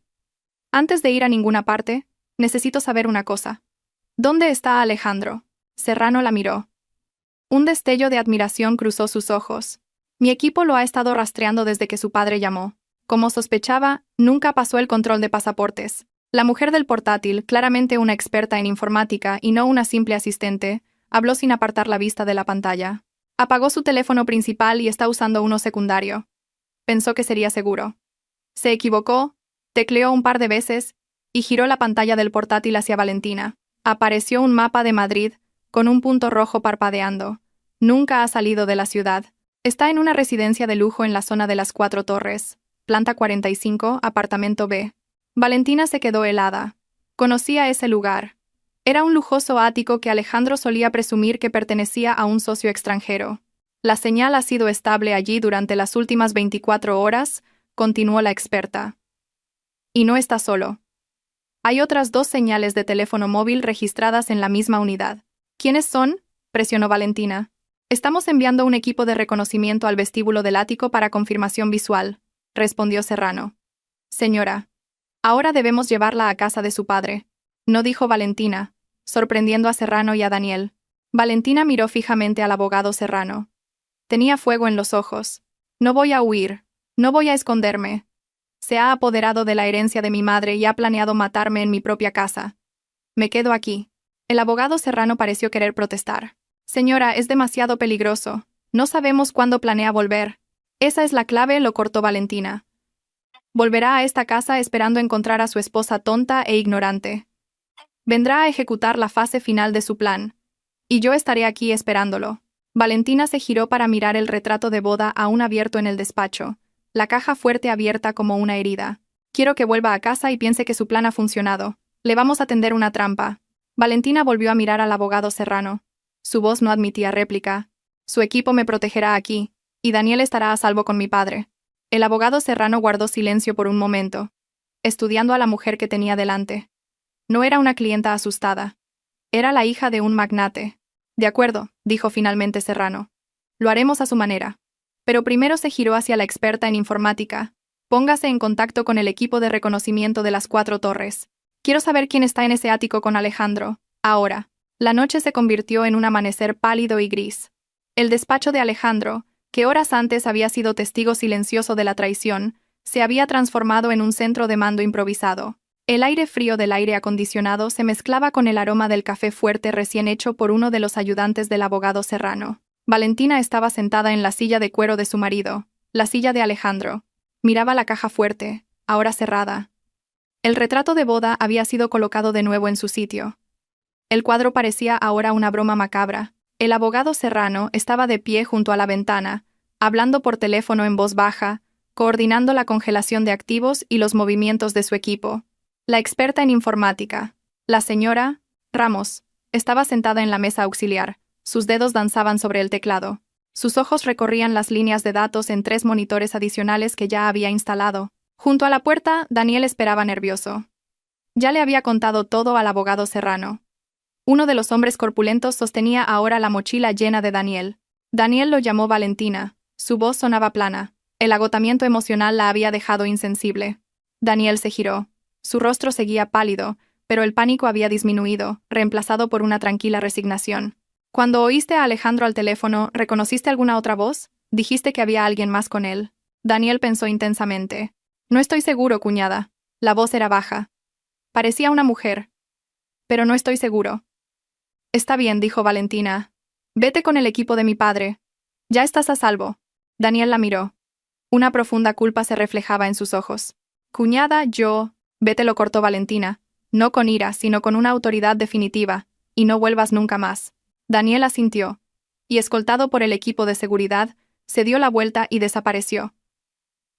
Speaker 1: «Antes de ir a ninguna parte, necesito saber una cosa. ¿Dónde está Alejandro?» Serrano la miró. Un destello de admiración cruzó sus ojos. «Mi equipo lo ha estado rastreando desde que su padre llamó. Como sospechaba, nunca pasó el control de pasaportes». La mujer del portátil, claramente una experta en informática y no una simple asistente, habló sin apartar la vista de la pantalla. «Apagó su teléfono principal y está usando uno secundario. Pensó que sería seguro. Se equivocó, tecleó un par de veces y giró la pantalla del portátil hacia Valentina. Apareció un mapa de Madrid, con un punto rojo parpadeando. Nunca ha salido de la ciudad. Está en una residencia de lujo en la zona de las 4 Torres, planta 45, apartamento B. Valentina se quedó helada. Conocía ese lugar. Era un lujoso ático que Alejandro solía presumir que pertenecía a un socio extranjero. La señal ha sido estable allí durante las últimas 24 horas, continuó la experta. Y no está solo. Hay otras 2 señales de teléfono móvil registradas en la misma unidad. ¿Quiénes son?, presionó Valentina. Estamos enviando un equipo de reconocimiento al vestíbulo del ático para confirmación visual, respondió Serrano. Señora, ahora debemos llevarla a casa de su padre, no dijo Valentina, sorprendiendo a Serrano y a Daniel. Valentina miró fijamente al abogado Serrano. Tenía fuego en los ojos. No voy a huir, no voy a esconderme. Se ha apoderado de la herencia de mi madre y ha planeado matarme en mi propia casa. Me quedo aquí. El abogado Serrano pareció querer protestar. Señora, es demasiado peligroso. No sabemos cuándo planea volver. Esa es la clave, lo cortó Valentina. Volverá a esta casa esperando encontrar a su esposa tonta e ignorante. Vendrá a ejecutar la fase final de su plan. Y yo estaré aquí esperándolo. Valentina se giró para mirar el retrato de boda aún abierto en el despacho, la caja fuerte abierta como una herida. Quiero que vuelva a casa y piense que su plan ha funcionado. Le vamos a tender una trampa. Valentina volvió a mirar al abogado Serrano. Su voz no admitía réplica. Su equipo me protegerá aquí, y Daniel estará a salvo con mi padre. El abogado Serrano guardó silencio por un momento, estudiando a la mujer que tenía delante. No era una clienta asustada. Era la hija de un magnate. De acuerdo, dijo finalmente Serrano. Lo haremos a su manera. Pero primero se giró hacia la experta en informática. Póngase en contacto con el equipo de reconocimiento de las 4 Torres. Quiero saber quién está en ese ático con Alejandro. Ahora. La noche se convirtió en un amanecer pálido y gris. El despacho de Alejandro, que horas antes había sido testigo silencioso de la traición, se había transformado en un centro de mando improvisado. El aire frío del aire acondicionado se mezclaba con el aroma del café fuerte recién hecho por uno de los ayudantes del abogado Serrano. Valentina estaba sentada en la silla de cuero de su marido, la silla de Alejandro. Miraba la caja fuerte, ahora cerrada. El retrato de boda había sido colocado de nuevo en su sitio. El cuadro parecía ahora una broma macabra. El abogado Serrano estaba de pie junto a la ventana, hablando por teléfono en voz baja, coordinando la congelación de activos y los movimientos de su equipo. La experta en informática, la señora Ramos, estaba sentada en la mesa auxiliar. Sus dedos danzaban sobre el teclado. Sus ojos recorrían las líneas de datos en 3 monitores adicionales que ya había instalado. Junto a la puerta, Daniel esperaba nervioso. Ya le había contado todo al abogado Serrano. Uno de los hombres corpulentos sostenía ahora la mochila llena de Daniel. Daniel lo llamó Valentina. Su voz sonaba plana. El agotamiento emocional la había dejado insensible. Daniel se giró. Su rostro seguía pálido, pero el pánico había disminuido, reemplazado por una tranquila resignación. Cuando oíste a Alejandro al teléfono, ¿reconociste alguna otra voz? Dijiste que había alguien más con él. Daniel pensó intensamente. No estoy seguro, cuñada. La voz era baja. Parecía una mujer. Pero no estoy seguro. Está bien, dijo Valentina. Vete con el equipo de mi padre. Ya estás a salvo. Daniel la miró. Una profunda culpa se reflejaba en sus ojos. Cuñada, yo... Vete, lo cortó Valentina. No con ira, sino con una autoridad definitiva. Y no vuelvas nunca más. Daniel asintió. Y escoltado por el equipo de seguridad, se dio la vuelta y desapareció.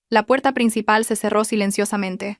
Speaker 1: La puerta principal se cerró silenciosamente.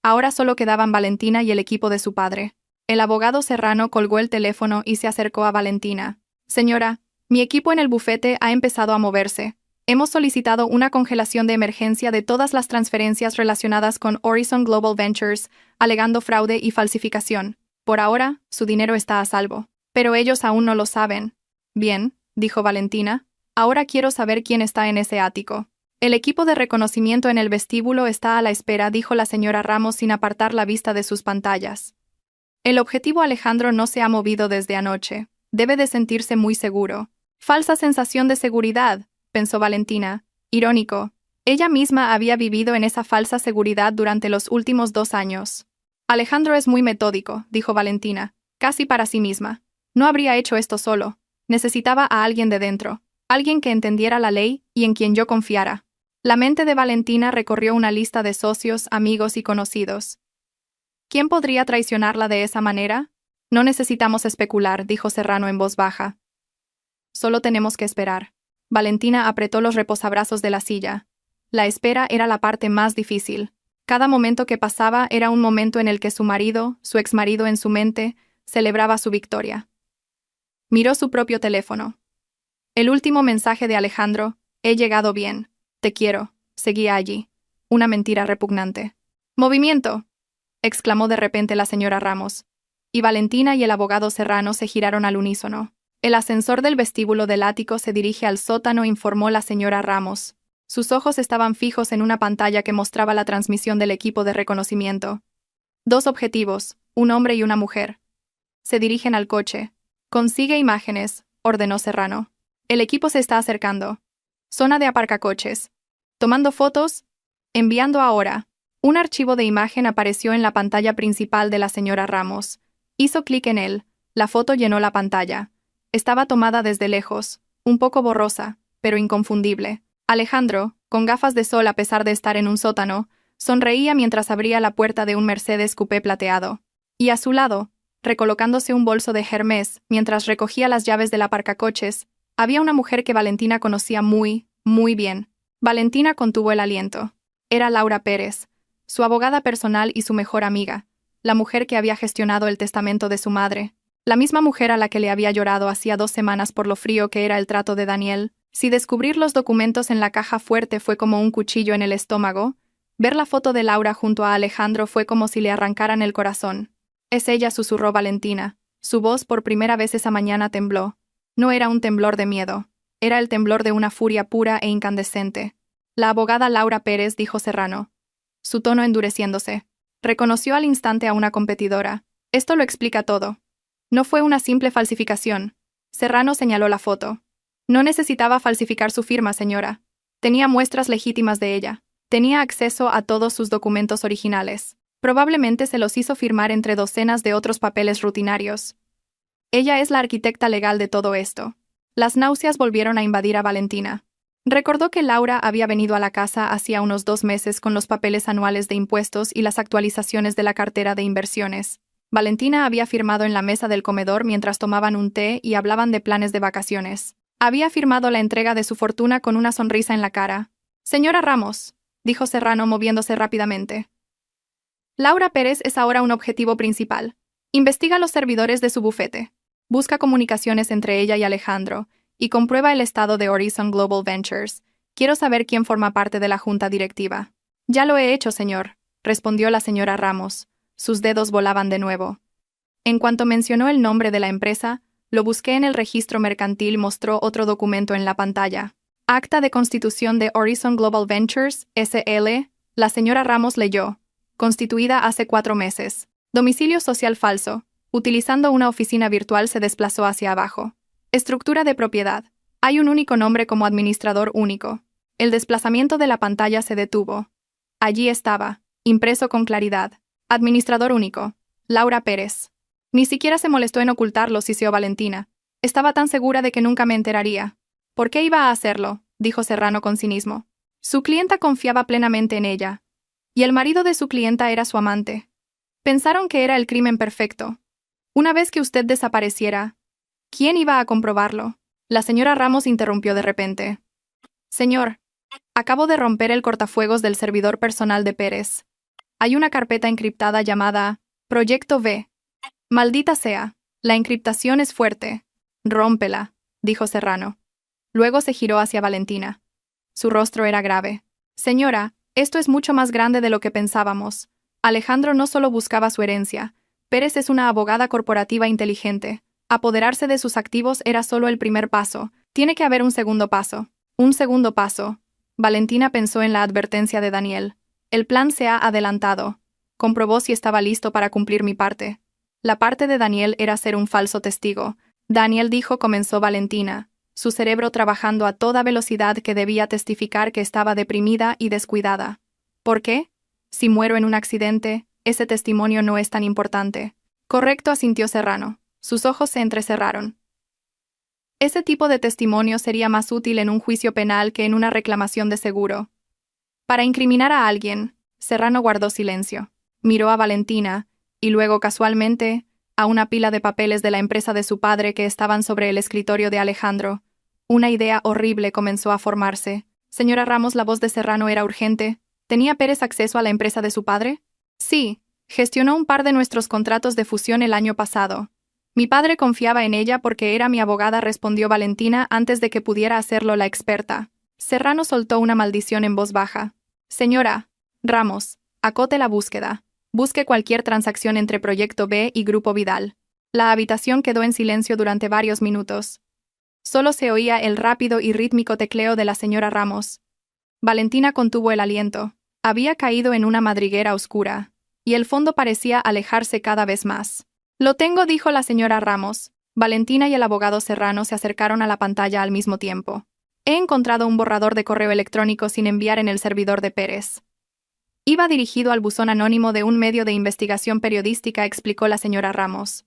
Speaker 1: Ahora solo quedaban Valentina y el equipo de su padre. El abogado Serrano colgó el teléfono y se acercó a Valentina. Señora, mi equipo en el bufete ha empezado a moverse. Hemos solicitado una congelación de emergencia de todas las transferencias relacionadas con Horizon Global Ventures, alegando fraude y falsificación. Por ahora, su dinero está a salvo. Pero ellos aún no lo saben. Bien, dijo Valentina. Ahora quiero saber quién está en ese ático. El equipo de reconocimiento en el vestíbulo está a la espera, dijo la señora Ramos sin apartar la vista de sus pantallas. El objetivo Alejandro no se ha movido desde anoche. Debe de sentirse muy seguro. Falsa sensación de seguridad, pensó Valentina. Irónico. Ella misma había vivido en esa falsa seguridad durante los últimos 2 años. Alejandro es muy metódico, dijo Valentina, casi para sí misma. No habría hecho esto solo. Necesitaba a alguien de dentro, alguien que entendiera la ley y en quien yo confiara. La mente de Valentina recorrió una lista de socios, amigos y conocidos. ¿Quién podría traicionarla de esa manera? No necesitamos especular, dijo Serrano en voz baja. Solo tenemos que esperar. Valentina apretó los reposabrazos de la silla. La espera era la parte más difícil. Cada momento que pasaba era un momento en el que su marido, su exmarido en su mente, celebraba su victoria. Miró su propio teléfono. El último mensaje de Alejandro: he llegado bien. Te quiero. Seguía allí. Una mentira repugnante. ¡Movimiento!, exclamó de repente la señora Ramos. Y Valentina y el abogado Serrano se giraron al unísono. El ascensor del vestíbulo del ático se dirige al sótano, informó la señora Ramos. Sus ojos estaban fijos en una pantalla que mostraba la transmisión del equipo de reconocimiento. 2 objetivos, un hombre y una mujer. Se dirigen al coche. Consigue imágenes, ordenó Serrano. El equipo se está acercando. Zona de aparcacoches. Tomando fotos. Enviando ahora. Un archivo de imagen apareció en la pantalla principal de la señora Ramos. Hizo clic en él. La foto llenó la pantalla. Estaba tomada desde lejos, un poco borrosa, pero inconfundible. Alejandro, con gafas de sol a pesar de estar en un sótano, sonreía mientras abría la puerta de un Mercedes coupé plateado. Y a su lado, recolocándose un bolso de Hermès mientras recogía las llaves del aparcacoches, había una mujer que Valentina conocía muy, muy bien. Valentina contuvo el aliento. Era Laura Pérez, su abogada personal y su mejor amiga, la mujer que había gestionado el testamento de su madre. La misma mujer a la que le había llorado hacía 2 semanas por lo frío que era el trato de Daniel. Si descubrir los documentos en la caja fuerte fue como un cuchillo en el estómago, ver la foto de Laura junto a Alejandro fue como si le arrancaran el corazón. Es ella, susurró Valentina. Su voz por primera vez esa mañana tembló. No era un temblor de miedo. Era el temblor de una furia pura e incandescente. La abogada Laura Pérez, dijo Serrano, su tono endureciéndose. Reconoció al instante a una competidora. Esto lo explica todo. No fue una simple falsificación. Serrano señaló la foto. No necesitaba falsificar su firma, señora. Tenía muestras legítimas de ella. Tenía acceso a todos sus documentos originales. Probablemente se los hizo firmar entre docenas de otros papeles rutinarios. Ella es la arquitecta legal de todo esto. Las náuseas volvieron a invadir a Valentina. Recordó que Laura había venido a la casa hacía unos 2 meses con los papeles anuales de impuestos y las actualizaciones de la cartera de inversiones. Valentina había firmado en la mesa del comedor mientras tomaban un té y hablaban de planes de vacaciones. Había firmado la entrega de su fortuna con una sonrisa en la cara. Señora Ramos, dijo Serrano moviéndose rápidamente. Laura Pérez es ahora un objetivo principal. Investiga los servidores de su bufete. Busca comunicaciones entre ella y Alejandro, y comprueba el estado de Horizon Global Ventures. Quiero saber quién forma parte de la junta directiva. Ya lo he hecho, señor, respondió la señora Ramos. Sus dedos volaban de nuevo. En cuanto mencionó el nombre de la empresa, lo busqué en el registro mercantil. Mostró otro documento en la pantalla. Acta de constitución de Horizon Global Ventures, S.L., la señora Ramos leyó. Constituida hace 4 meses. Domicilio social falso. Utilizando una oficina virtual se desplazó hacia abajo. Estructura de propiedad. Hay un único nombre como administrador único. El desplazamiento de la pantalla se detuvo. Allí estaba, impreso con claridad. Administrador único. Laura Pérez. Ni siquiera se molestó en ocultarlo, siseó Valentina. Estaba tan segura de que nunca me enteraría. ¿Por qué iba a hacerlo?, dijo Serrano con cinismo. Su clienta confiaba plenamente en ella. Y el marido de su clienta era su amante. Pensaron que era el crimen perfecto. Una vez que usted desapareciera, ¿quién iba a comprobarlo? La señora Ramos interrumpió de repente. Señor, acabo de romper el cortafuegos del servidor personal de Pérez. Hay una carpeta encriptada llamada Proyecto V. Maldita sea, la encriptación es fuerte. Rómpela, dijo Serrano. Luego se giró hacia Valentina. Su rostro era grave. Señora, esto es mucho más grande de lo que pensábamos. Alejandro no solo buscaba su herencia. Pérez es una abogada corporativa inteligente. Apoderarse de sus activos era solo el primer paso. Tiene que haber un segundo paso. Un segundo paso. Valentina pensó en la advertencia de Daniel. El plan se ha adelantado. Comprobó si estaba listo para cumplir mi parte. La parte de Daniel era ser un falso testigo. Daniel dijo, comenzó Valentina, su cerebro trabajando a toda velocidad, que debía testificar que estaba deprimida y descuidada. ¿Por qué? Si muero en un accidente, ese testimonio no es tan importante. Correcto, asintió Serrano. Sus ojos se entrecerraron. Ese tipo de testimonio sería más útil en un juicio penal que en una reclamación de seguro. Para incriminar a alguien, Serrano guardó silencio. Miró a Valentina, y luego, casualmente, a una pila de papeles de la empresa de su padre que estaban sobre el escritorio de Alejandro. Una idea horrible comenzó a formarse. Señora Ramos, la voz de Serrano era urgente. ¿Tenía Pérez acceso a la empresa de su padre? Sí, gestionó un par de nuestros contratos de fusión el año pasado. Mi padre confiaba en ella porque era mi abogada, respondió Valentina antes de que pudiera hacerlo la experta. Serrano soltó una maldición en voz baja. Señora Ramos, acote la búsqueda. Busque cualquier transacción entre Proyecto B y Grupo Vidal. La habitación quedó en silencio durante varios minutos. Solo se oía el rápido y rítmico tecleo de la señora Ramos. Valentina contuvo el aliento. Había caído en una madriguera oscura, y el fondo parecía alejarse cada vez más. Lo tengo, dijo la señora Ramos. Valentina y el abogado Serrano se acercaron a la pantalla al mismo tiempo. He encontrado un borrador de correo electrónico sin enviar en el servidor de Pérez. Iba dirigido al buzón anónimo de un medio de investigación periodística, explicó la señora Ramos.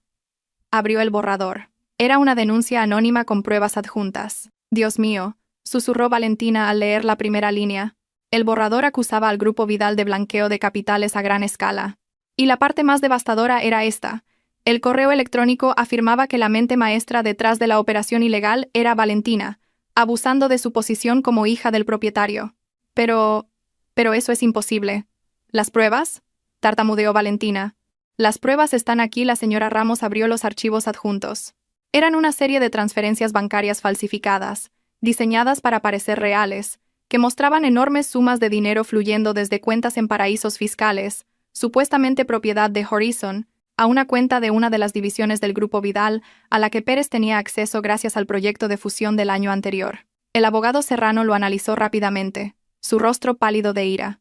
Speaker 1: Abrió el borrador. Era una denuncia anónima con pruebas adjuntas. Dios mío, susurró Valentina al leer la primera línea. El borrador acusaba al Grupo Vidal de blanqueo de capitales a gran escala. Y la parte más devastadora era esta. El correo electrónico afirmaba que la mente maestra detrás de la operación ilegal era Valentina, abusando de su posición como hija del propietario. Pero eso es imposible. ¿Las pruebas?, tartamudeó Valentina. Las pruebas están aquí. La señora Ramos abrió los archivos adjuntos. Eran una serie de transferencias bancarias falsificadas, diseñadas para parecer reales, que mostraban enormes sumas de dinero fluyendo desde cuentas en paraísos fiscales, supuestamente propiedad de Horizon, a una cuenta de una de las divisiones del Grupo Vidal, a la que Pérez tenía acceso gracias al proyecto de fusión del año anterior. El abogado Serrano lo analizó rápidamente, su rostro pálido de ira.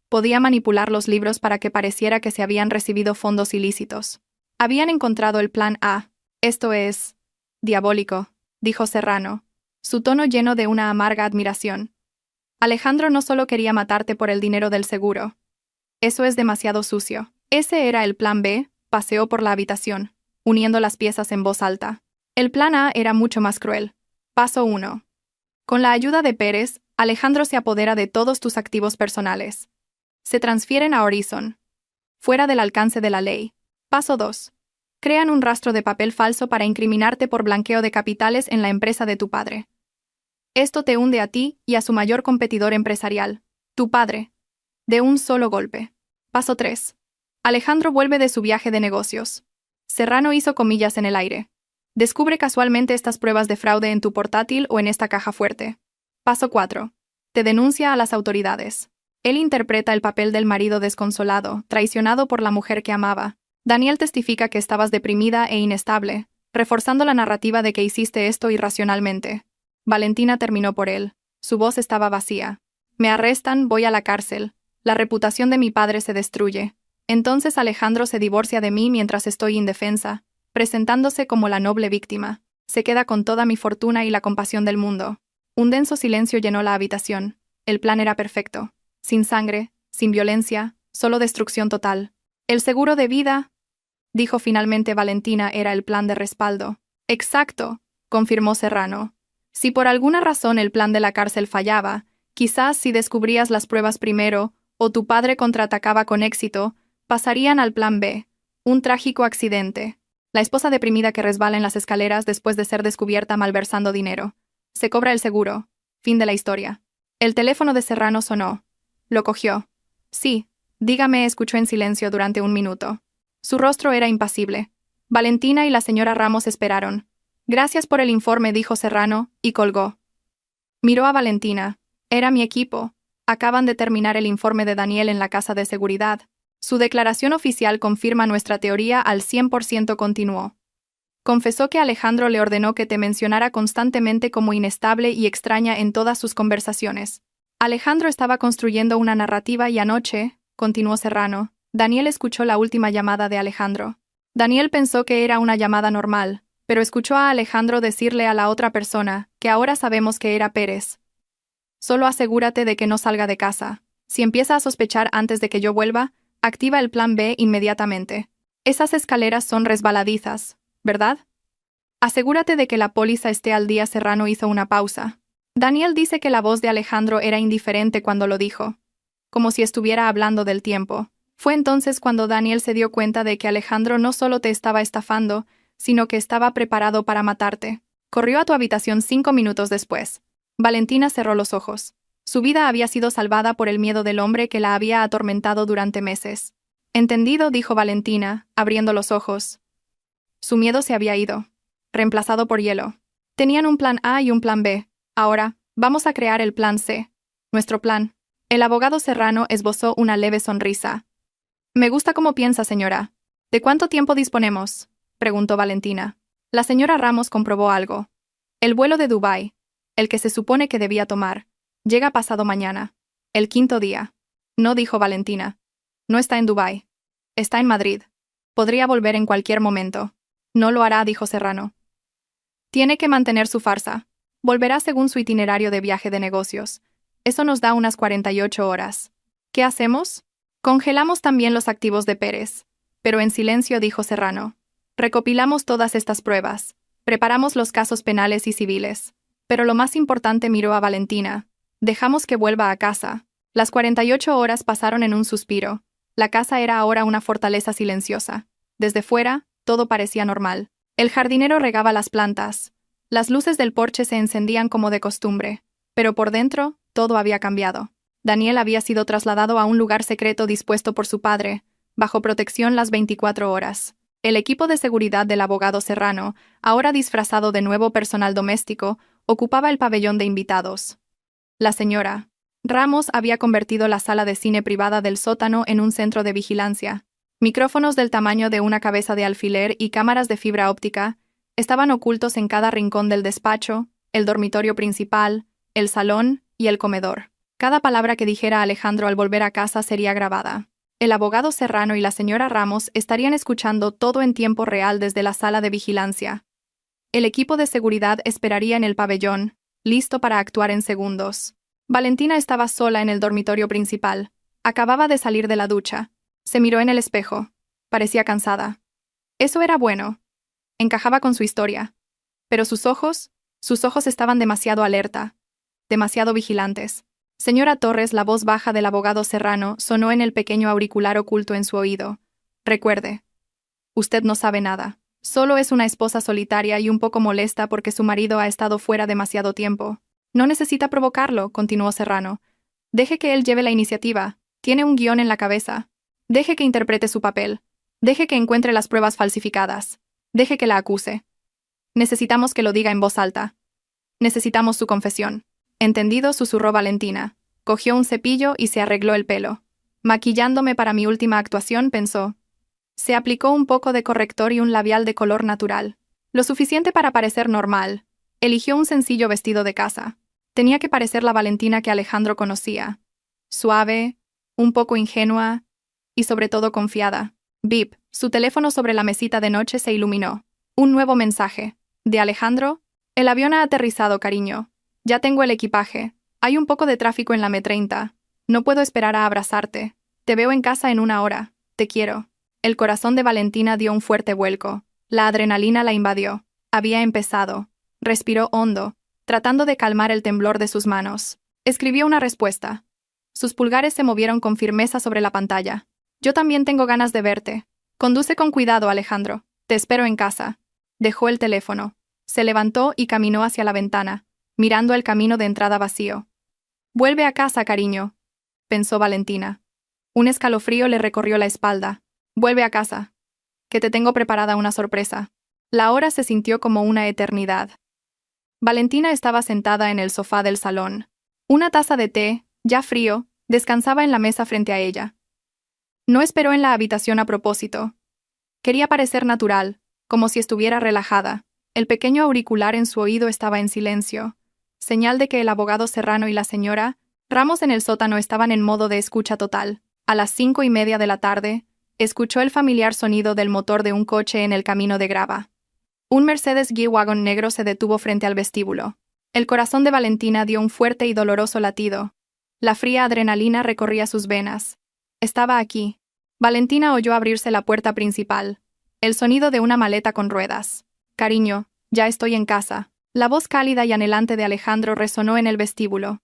Speaker 1: Podía manipular los libros para que pareciera que se habían recibido fondos ilícitos. Habían encontrado el plan A. Esto es diabólico, dijo Serrano, su tono lleno de una amarga admiración. Alejandro no solo quería matarte por el dinero del seguro. Eso es demasiado sucio. Ese era el plan B. Paseó por la habitación, uniendo las piezas en voz alta. El plan A era mucho más cruel. Paso 1. Con la ayuda de Pérez, Alejandro se apodera de todos tus activos personales. Se transfieren a Horizon, fuera del alcance de la ley. Paso 2. Crean un rastro de papel falso para incriminarte por blanqueo de capitales en la empresa de tu padre. Esto te hunde a ti y a su mayor competidor empresarial, tu padre, de un solo golpe. Paso 3. Alejandro vuelve de su viaje de negocios. Serrano hizo comillas en el aire. Descubre casualmente estas pruebas de fraude en tu portátil o en esta caja fuerte. Paso 4. Te denuncia a las autoridades. Él interpreta el papel del marido desconsolado, traicionado por la mujer que amaba. Daniel testifica que estabas deprimida e inestable, reforzando la narrativa de que hiciste esto irracionalmente. Valentina terminó por él. Su voz estaba vacía. Me arrestan, voy a la cárcel. La reputación de mi padre se destruye. Entonces Alejandro se divorcia de mí mientras estoy indefensa, presentándose como la noble víctima. Se queda con toda mi fortuna y la compasión del mundo. Un denso silencio llenó la habitación. El plan era perfecto. Sin sangre, sin violencia, solo destrucción total. El seguro de vida, dijo finalmente Valentina, era el plan de respaldo. Exacto, confirmó Serrano. Si por alguna razón el plan de la cárcel fallaba, quizás si descubrías las pruebas primero, o tu padre contraatacaba con éxito, pasarían al plan B, un trágico accidente. La esposa deprimida que resbala en las escaleras después de ser descubierta malversando dinero. Se cobra el seguro. Fin de la historia. El teléfono de Serrano sonó. Lo cogió. Sí, dígame, escuchó en silencio durante un minuto. Su rostro era impasible. Valentina y la señora Ramos esperaron. Gracias por el informe, dijo Serrano, y colgó. Miró a Valentina. Era mi equipo. Acaban de terminar el informe de Daniel en la casa de seguridad. Su declaración oficial confirma nuestra teoría al 100%, continuó. Confesó que Alejandro le ordenó que te mencionara constantemente como inestable y extraña en todas sus conversaciones. Alejandro estaba construyendo una narrativa y anoche, continuó Serrano, Daniel escuchó la última llamada de Alejandro. Daniel pensó que era una llamada normal, pero escuchó a Alejandro decirle a la otra persona, que ahora sabemos que era Pérez. Solo asegúrate de que no salga de casa. Si empieza a sospechar antes de que yo vuelva, activa el plan B inmediatamente. Esas escaleras son resbaladizas, ¿verdad? Asegúrate de que la póliza esté al día. Serrano hizo una pausa. Daniel dice que la voz de Alejandro era indiferente cuando lo dijo, como si estuviera hablando del tiempo. Fue entonces cuando Daniel se dio cuenta de que Alejandro no solo te estaba estafando, sino que estaba preparado para matarte. Corrió a tu habitación 5 minutos después. Valentina cerró los ojos. Su vida había sido salvada por el miedo del hombre que la había atormentado durante meses. Entendido, dijo Valentina, abriendo los ojos. Su miedo se había ido, reemplazado por hielo. Tenían un plan A y un plan B. Ahora, vamos a crear el plan C. Nuestro plan. El abogado Serrano esbozó una leve sonrisa. Me gusta cómo piensa, señora. ¿De cuánto tiempo disponemos?, preguntó Valentina. La señora Ramos comprobó algo. El vuelo de Dubái, el que se supone que debía tomar, llega pasado mañana. El 5.º día. No, dijo Valentina. No está en Dubái. Está en Madrid. Podría volver en cualquier momento. No lo hará, dijo Serrano. Tiene que mantener su farsa. Volverá según su itinerario de viaje de negocios. Eso nos da unas 48 horas. ¿Qué hacemos? Congelamos también los activos de Pérez. Pero en silencio, dijo Serrano. Recopilamos todas estas pruebas. Preparamos los casos penales y civiles. Pero lo más importante, miró a Valentina. Dejamos que vuelva a casa. Las 48 horas pasaron en un suspiro. La casa era ahora una fortaleza silenciosa. Desde fuera, todo parecía normal. El jardinero regaba las plantas. Las luces del porche se encendían como de costumbre. Pero por dentro, todo había cambiado. Daniel había sido trasladado a un lugar secreto dispuesto por su padre, bajo protección las 24 horas. El equipo de seguridad del abogado Serrano, ahora disfrazado de nuevo personal doméstico, ocupaba el pabellón de invitados. La señora Ramos había convertido la sala de cine privada del sótano en un centro de vigilancia. Micrófonos del tamaño de una cabeza de alfiler y cámaras de fibra óptica estaban ocultos en cada rincón del despacho, el dormitorio principal, el salón y el comedor. Cada palabra que dijera Alejandro al volver a casa sería grabada. El abogado Serrano y la señora Ramos estarían escuchando todo en tiempo real desde la sala de vigilancia. El equipo de seguridad esperaría en el pabellón, listo para actuar en segundos. Valentina estaba sola en el dormitorio principal. Acababa de salir de la ducha. Se miró en el espejo. Parecía cansada. Eso era bueno. Encajaba con su historia. Pero sus ojos estaban demasiado alerta, demasiado vigilantes. Señora Torres, la voz baja del abogado Serrano sonó en el pequeño auricular oculto en su oído. Recuerde. Usted no sabe nada. Solo es una esposa solitaria y un poco molesta porque su marido ha estado fuera demasiado tiempo. No necesita provocarlo, continuó Serrano. Deje que él lleve la iniciativa. Tiene un guión en la cabeza. Deje que interprete su papel. Deje que encuentre las pruebas falsificadas. Deje que la acuse. Necesitamos que lo diga en voz alta. Necesitamos su confesión. Entendido, susurró Valentina. Cogió un cepillo y se arregló el pelo. Maquillándome para mi última actuación, pensó. Se aplicó un poco de corrector y un labial de color natural. Lo suficiente para parecer normal. Eligió un sencillo vestido de casa. Tenía que parecer la Valentina que Alejandro conocía. Suave, un poco ingenua y sobre todo confiada. Bip, su teléfono sobre la mesita de noche se iluminó. Un nuevo mensaje. ¿De Alejandro? El avión ha aterrizado, cariño. Ya tengo el equipaje. Hay un poco de tráfico en la M30. No puedo esperar a abrazarte. Te veo en casa en 1 hora. Te quiero. El corazón de Valentina dio un fuerte vuelco. La adrenalina la invadió. Había empezado. Respiró hondo, tratando de calmar el temblor de sus manos. Escribió una respuesta. Sus pulgares se movieron con firmeza sobre la pantalla. Yo también tengo ganas de verte. Conduce con cuidado, Alejandro. Te espero en casa. Dejó el teléfono. Se levantó y caminó hacia la ventana, mirando el camino de entrada vacío. Vuelve a casa, cariño, pensó Valentina. Un escalofrío le recorrió la espalda. Vuelve a casa, que te tengo preparada una sorpresa. La hora se sintió como una eternidad. Valentina estaba sentada en el sofá del salón. Una taza de té, ya frío, descansaba en la mesa frente a ella. No esperó en la habitación a propósito. Quería parecer natural, como si estuviera relajada. El pequeño auricular en su oído estaba en silencio, señal de que el abogado Serrano y la señora Ramos en el sótano estaban en modo de escucha total. A las 5:30 de la tarde, escuchó el familiar sonido del motor de un coche en el camino de grava. Un Mercedes G-Wagon negro se detuvo frente al vestíbulo. El corazón de Valentina dio un fuerte y doloroso latido. La fría adrenalina recorría sus venas. Estaba aquí. Valentina oyó abrirse la puerta principal. El sonido de una maleta con ruedas. Cariño, ya estoy en casa. La voz cálida y anhelante de Alejandro resonó en el vestíbulo.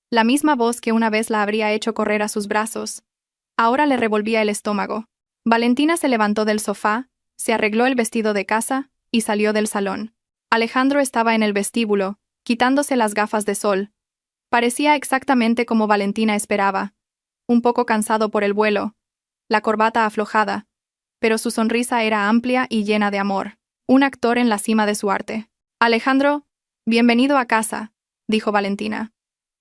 Speaker 1: La misma voz que una vez la habría hecho correr a sus brazos. Ahora le revolvía el estómago. Valentina se levantó del sofá, se arregló el vestido de casa y salió del salón. Alejandro estaba en el vestíbulo, quitándose las gafas de sol. Parecía exactamente como Valentina esperaba. Un poco cansado por el vuelo, la corbata aflojada, pero su sonrisa era amplia y llena de amor. Un actor en la cima de su arte. Alejandro, bienvenido a casa, dijo Valentina.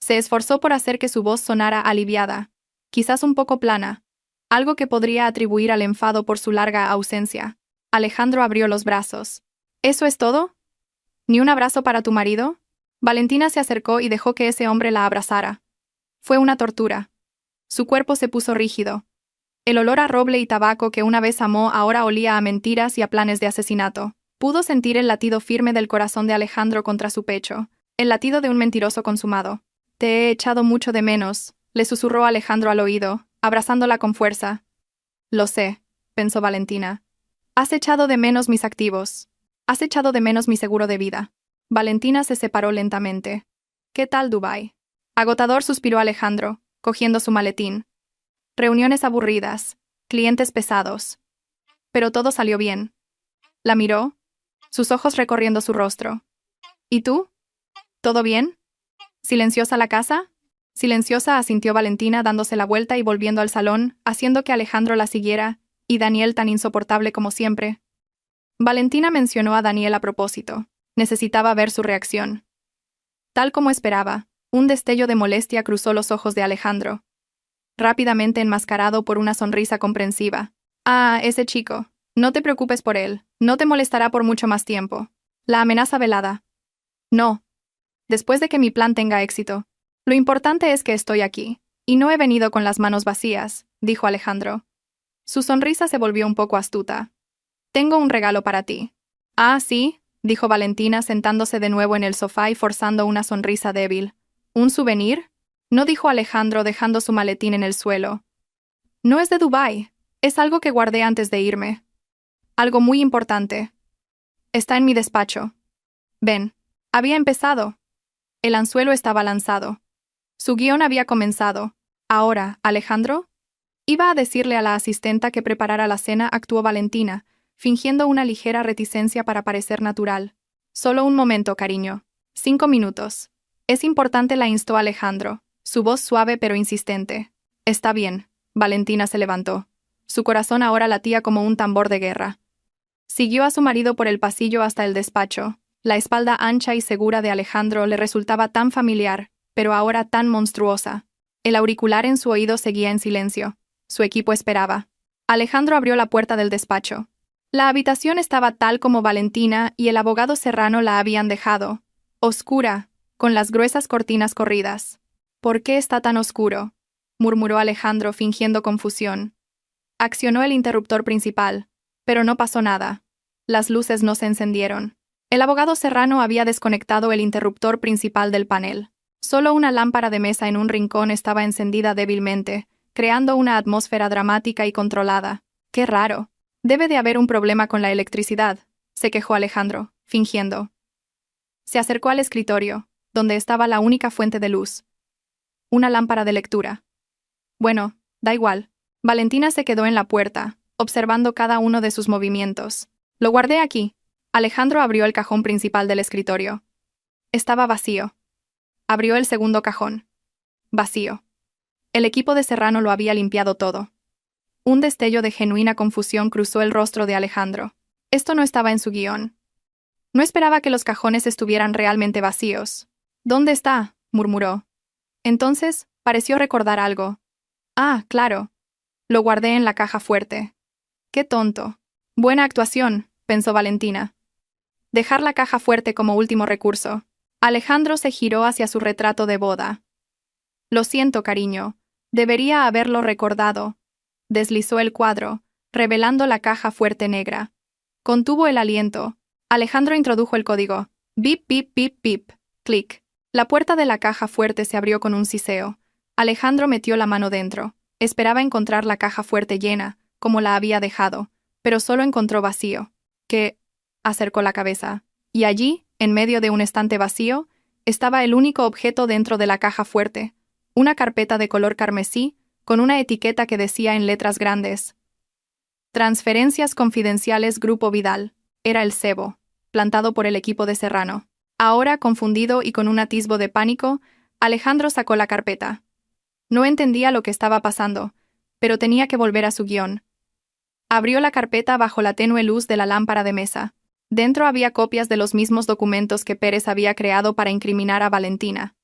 Speaker 1: Se esforzó por hacer que su voz sonara aliviada, quizás un poco plana, algo que podría atribuir al enfado por su larga ausencia. Alejandro abrió los brazos. ¿Eso es todo? ¿Ni un abrazo para tu marido? Valentina se acercó y dejó que ese hombre la abrazara. Fue una tortura. Su cuerpo se puso rígido. El olor a roble y tabaco que una vez amó ahora olía a mentiras y a planes de asesinato. Pudo sentir el latido firme del corazón de Alejandro contra su pecho, el latido de un mentiroso consumado. Te he echado mucho de menos, le susurró Alejandro al oído, abrazándola con fuerza. Lo sé, pensó Valentina. Has echado de menos mis activos. Has echado de menos mi seguro de vida. Valentina se separó lentamente. ¿Qué tal Dubái? Agotador, suspiró Alejandro, cogiendo su maletín. Reuniones aburridas, clientes pesados. Pero todo salió bien. La miró, sus ojos recorriendo su rostro. ¿Y tú? ¿Todo bien? ¿Silenciosa la casa? Silenciosa, asintió Valentina dándose la vuelta y volviendo al salón, haciendo que Alejandro la siguiera, y Daniel tan insoportable como siempre. Valentina mencionó a Daniel a propósito. Necesitaba ver su reacción. Tal como esperaba, un destello de molestia cruzó los ojos de Alejandro, rápidamente enmascarado por una sonrisa comprensiva. Ah, ese chico. No te preocupes por él, no te molestará por mucho más tiempo. La amenaza velada. No. Después de que mi plan tenga éxito. Lo importante es que estoy aquí, y no he venido con las manos vacías, dijo Alejandro. Su sonrisa se volvió un poco astuta. Tengo un regalo para ti. Ah, sí, dijo Valentina sentándose de nuevo en el sofá y forzando una sonrisa débil. ¿Un souvenir? No, dijo Alejandro dejando su maletín en el suelo. No es de Dubái, es algo que guardé antes de irme. Algo muy importante. Está en mi despacho. Ven. Había empezado. El anzuelo estaba lanzado. Su guión había comenzado. Ahora, Alejandro. Iba a decirle a la asistenta que preparara la cena, actuó Valentina, fingiendo una ligera reticencia para parecer natural. Solo un momento, cariño. 5 minutos. Es importante, la instó Alejandro, su voz suave pero insistente. Está bien. Valentina se levantó. Su corazón ahora latía como un tambor de guerra. Siguió a su marido por el pasillo hasta el despacho. La espalda ancha y segura de Alejandro le resultaba tan familiar, pero ahora tan monstruosa. El auricular en su oído seguía en silencio. Su equipo esperaba. Alejandro abrió la puerta del despacho. La habitación estaba tal como Valentina y el abogado Serrano la habían dejado. Oscura, con las gruesas cortinas corridas. ¿Por qué está tan oscuro?, murmuró Alejandro fingiendo confusión. Accionó el interruptor principal, pero no pasó nada. Las luces no se encendieron. El abogado Serrano había desconectado el interruptor principal del panel. Solo una lámpara de mesa en un rincón estaba encendida débilmente, creando una atmósfera dramática y controlada. ¡Qué raro! Debe de haber un problema con la electricidad, se quejó Alejandro, fingiendo. Se acercó al escritorio, donde estaba la única fuente de luz. Una lámpara de lectura. Bueno, da igual. Valentina se quedó en la puerta, observando cada uno de sus movimientos. Lo guardé aquí. Alejandro abrió el cajón principal del escritorio. Estaba vacío. Abrió el segundo cajón. Vacío. El equipo de Serrano lo había limpiado todo. Un destello de genuina confusión cruzó el rostro de Alejandro. Esto no estaba en su guión. No esperaba que los cajones estuvieran realmente vacíos. ¿Dónde está?, murmuró. Entonces, pareció recordar algo. Ah, claro. Lo guardé en la caja fuerte. ¡Qué tonto! Buena actuación, pensó Valentina. Dejar la caja fuerte como último recurso. Alejandro se giró hacia su retrato de boda. Lo siento, cariño. Debería haberlo recordado. Deslizó el cuadro, revelando la caja fuerte negra. Contuvo el aliento. Alejandro introdujo el código. Bip, bip, bip, bip. Clic. La puerta de la caja fuerte se abrió con un siseo. Alejandro metió la mano dentro. Esperaba encontrar la caja fuerte llena, como la había dejado, pero solo encontró vacío. ¿Qué? Acercó la cabeza. Y allí, En medio de un estante vacío, estaba el único objeto dentro de la caja fuerte, una carpeta de color carmesí, con una etiqueta que decía en letras grandes: Transferencias confidenciales Grupo Vidal. Era el cebo, plantado por el equipo de Serrano. Ahora, confundido y con un atisbo de pánico, Alejandro sacó la carpeta. No entendía lo que estaba pasando, pero tenía que volver a su guión. Abrió la carpeta bajo la tenue luz de la lámpara de mesa. Dentro había copias de los mismos documentos que Pérez había creado para incriminar a Valentina.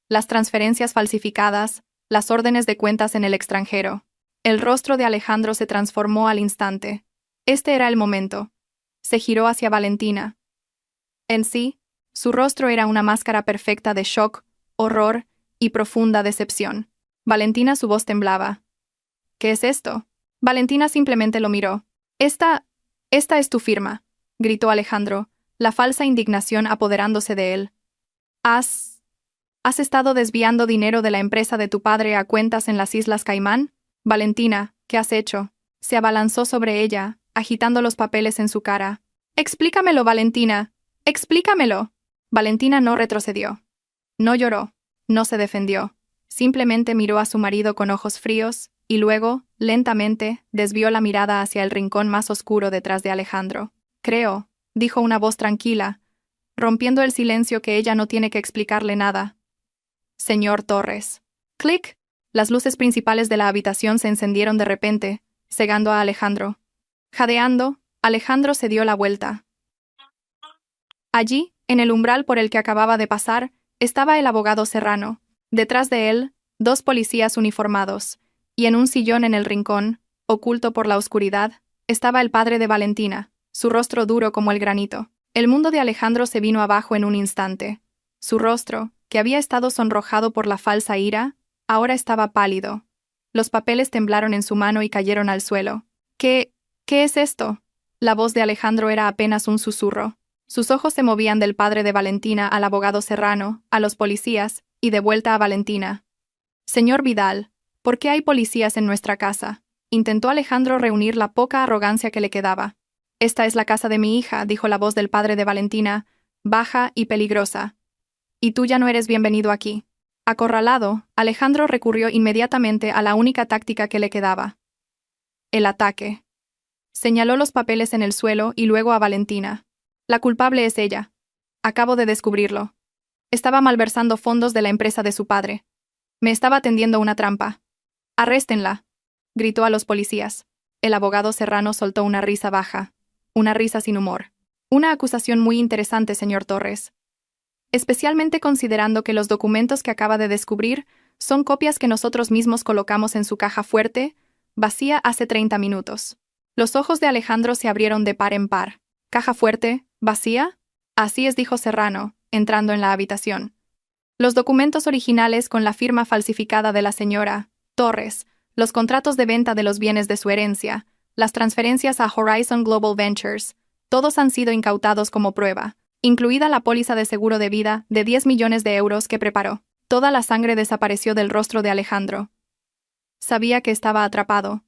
Speaker 1: Las transferencias falsificadas, las órdenes de cuentas en el extranjero. El rostro de Alejandro se transformó al instante. Este era el momento. Se giró hacia Valentina. En sí, su rostro era una máscara perfecta de shock, horror y profunda decepción. Valentina, su voz temblaba. ¿Qué es esto? Valentina simplemente lo miró. Esta es tu firma, gritó Alejandro, la falsa indignación apoderándose de él. ¿Has estado desviando dinero de la empresa de tu padre a cuentas en las Islas Caimán? Valentina, ¿qué has hecho? Se abalanzó sobre ella, agitando los papeles en su cara. Explícamelo, Valentina. Explícamelo. Valentina no retrocedió. No lloró. No se defendió. Simplemente miró a su marido con ojos fríos, y luego, lentamente, desvió la mirada hacia el rincón más oscuro detrás de Alejandro. Creo, dijo una voz tranquila, rompiendo el silencio, que ella no tiene que explicarle nada. Señor Torres. Clic. Las luces principales de la habitación se encendieron de repente, cegando a Alejandro. Jadeando, Alejandro se dio la vuelta. Allí, en el umbral por el que acababa de pasar, estaba el abogado Serrano. Detrás de él, 2 policías uniformados, y en un sillón en el rincón, oculto por la oscuridad, estaba el padre de Valentina, su rostro duro como el granito. El mundo de Alejandro se vino abajo en un instante. Su rostro, que había estado sonrojado por la falsa ira, ahora estaba pálido. Los papeles temblaron en su mano y cayeron al suelo. ¿Qué es esto? La voz de Alejandro era apenas un susurro. Sus ojos se movían del padre de Valentina al abogado Serrano, a los policías, y de vuelta a Valentina. Señor Vidal, ¿por qué hay policías en nuestra casa? Intentó Alejandro reunir la poca arrogancia que le quedaba. Esta es la casa de mi hija, dijo la voz del padre de Valentina, baja y peligrosa. Y tú ya no eres bienvenido aquí. Acorralado, Alejandro recurrió inmediatamente a la única táctica que le quedaba. El ataque. Señaló los papeles en el suelo y luego a Valentina. La culpable es ella. Acabo de descubrirlo. Estaba malversando fondos de la empresa de su padre. Me estaba tendiendo una trampa. ¡Arréstenla!, gritó a los policías. El abogado Serrano soltó una risa baja. Una risa sin humor. Una acusación muy interesante, señor Torres. Especialmente considerando que los documentos que acaba de descubrir son copias que nosotros mismos colocamos en su caja fuerte, vacía hace 30 minutos. Los ojos de Alejandro se abrieron de par en par. ¿Caja fuerte? ¿Vacía? Así es, dijo Serrano, entrando en la habitación. Los documentos originales con la firma falsificada de la señora Torres, los contratos de venta de los bienes de su herencia, las transferencias a Horizon Global Ventures, todos han sido incautados como prueba, incluida la póliza de seguro de vida de 10 millones de euros que preparó. Toda la sangre desapareció del rostro de Alejandro. Sabía que estaba atrapado.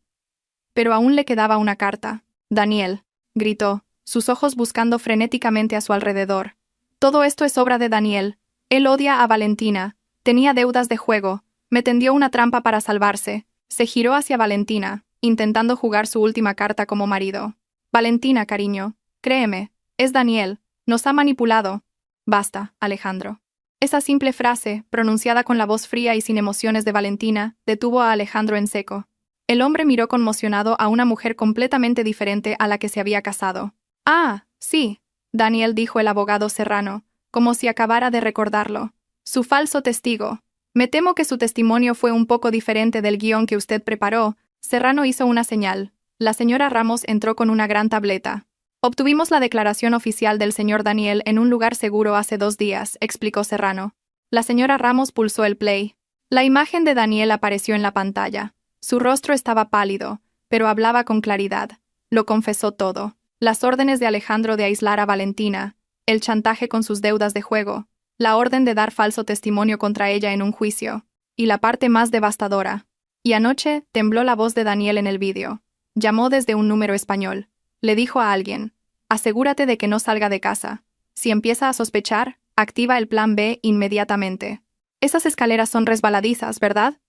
Speaker 1: Pero aún le quedaba una carta. Daniel, gritó, sus ojos buscando frenéticamente a su alrededor. Todo esto es obra de Daniel. Él odia a Valentina. Tenía deudas de juego. Me tendió una trampa para salvarse. Se giró hacia Valentina, intentando jugar su última carta como marido. Valentina, cariño, créeme, es Daniel. Nos ha manipulado. Basta, Alejandro. Esa simple frase, pronunciada con la voz fría y sin emociones de Valentina, detuvo a Alejandro en seco. El hombre miró conmocionado a una mujer completamente diferente a la que se había casado. Ah, sí, Daniel, dijo el abogado Serrano, como si acabara de recordarlo. Su falso testigo. Me temo que su testimonio fue un poco diferente del guión que usted preparó. Serrano hizo una señal. La señora Ramos entró con una gran tableta. Obtuvimos la declaración oficial del señor Daniel en un lugar seguro hace 2 días, explicó Serrano. La señora Ramos pulsó el play. La imagen de Daniel apareció en la pantalla. Su rostro estaba pálido, pero hablaba con claridad. Lo confesó todo. Las órdenes de Alejandro de aislar a Valentina, el chantaje con sus deudas de juego, la orden de dar falso testimonio contra ella en un juicio, y la parte más devastadora. Y anoche tembló la voz de Daniel en el vídeo. Llamó desde un número español. Le dijo a alguien: asegúrate de que no salga de casa. Si empieza a sospechar, activa el plan B inmediatamente. Esas escaleras son resbaladizas, ¿verdad?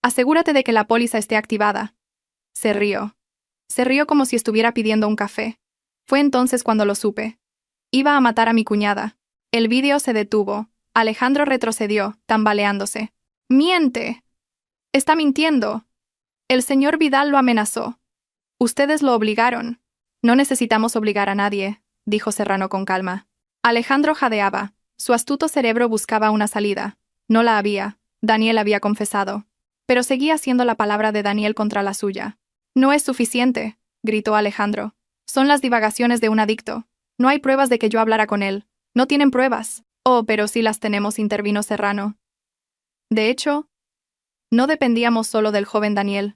Speaker 1: Asegúrate de que la póliza esté activada. Se rió. Se rió como si estuviera pidiendo un café. Fue entonces cuando lo supe. Iba a matar a mi cuñada. El vídeo se detuvo. Alejandro retrocedió, tambaleándose. ¡Miente! Está mintiendo. El señor Vidal lo amenazó. Ustedes lo obligaron. No necesitamos obligar a nadie, dijo Serrano con calma. Alejandro jadeaba. Su astuto cerebro buscaba una salida. No la había. Daniel había confesado. Pero seguía siendo la palabra de Daniel contra la suya. No es suficiente, gritó Alejandro. Son las divagaciones de un adicto. No hay pruebas de que yo hablara con él. No tienen pruebas. Oh, pero sí las tenemos, intervino Serrano. De hecho, no dependíamos solo del joven Daniel.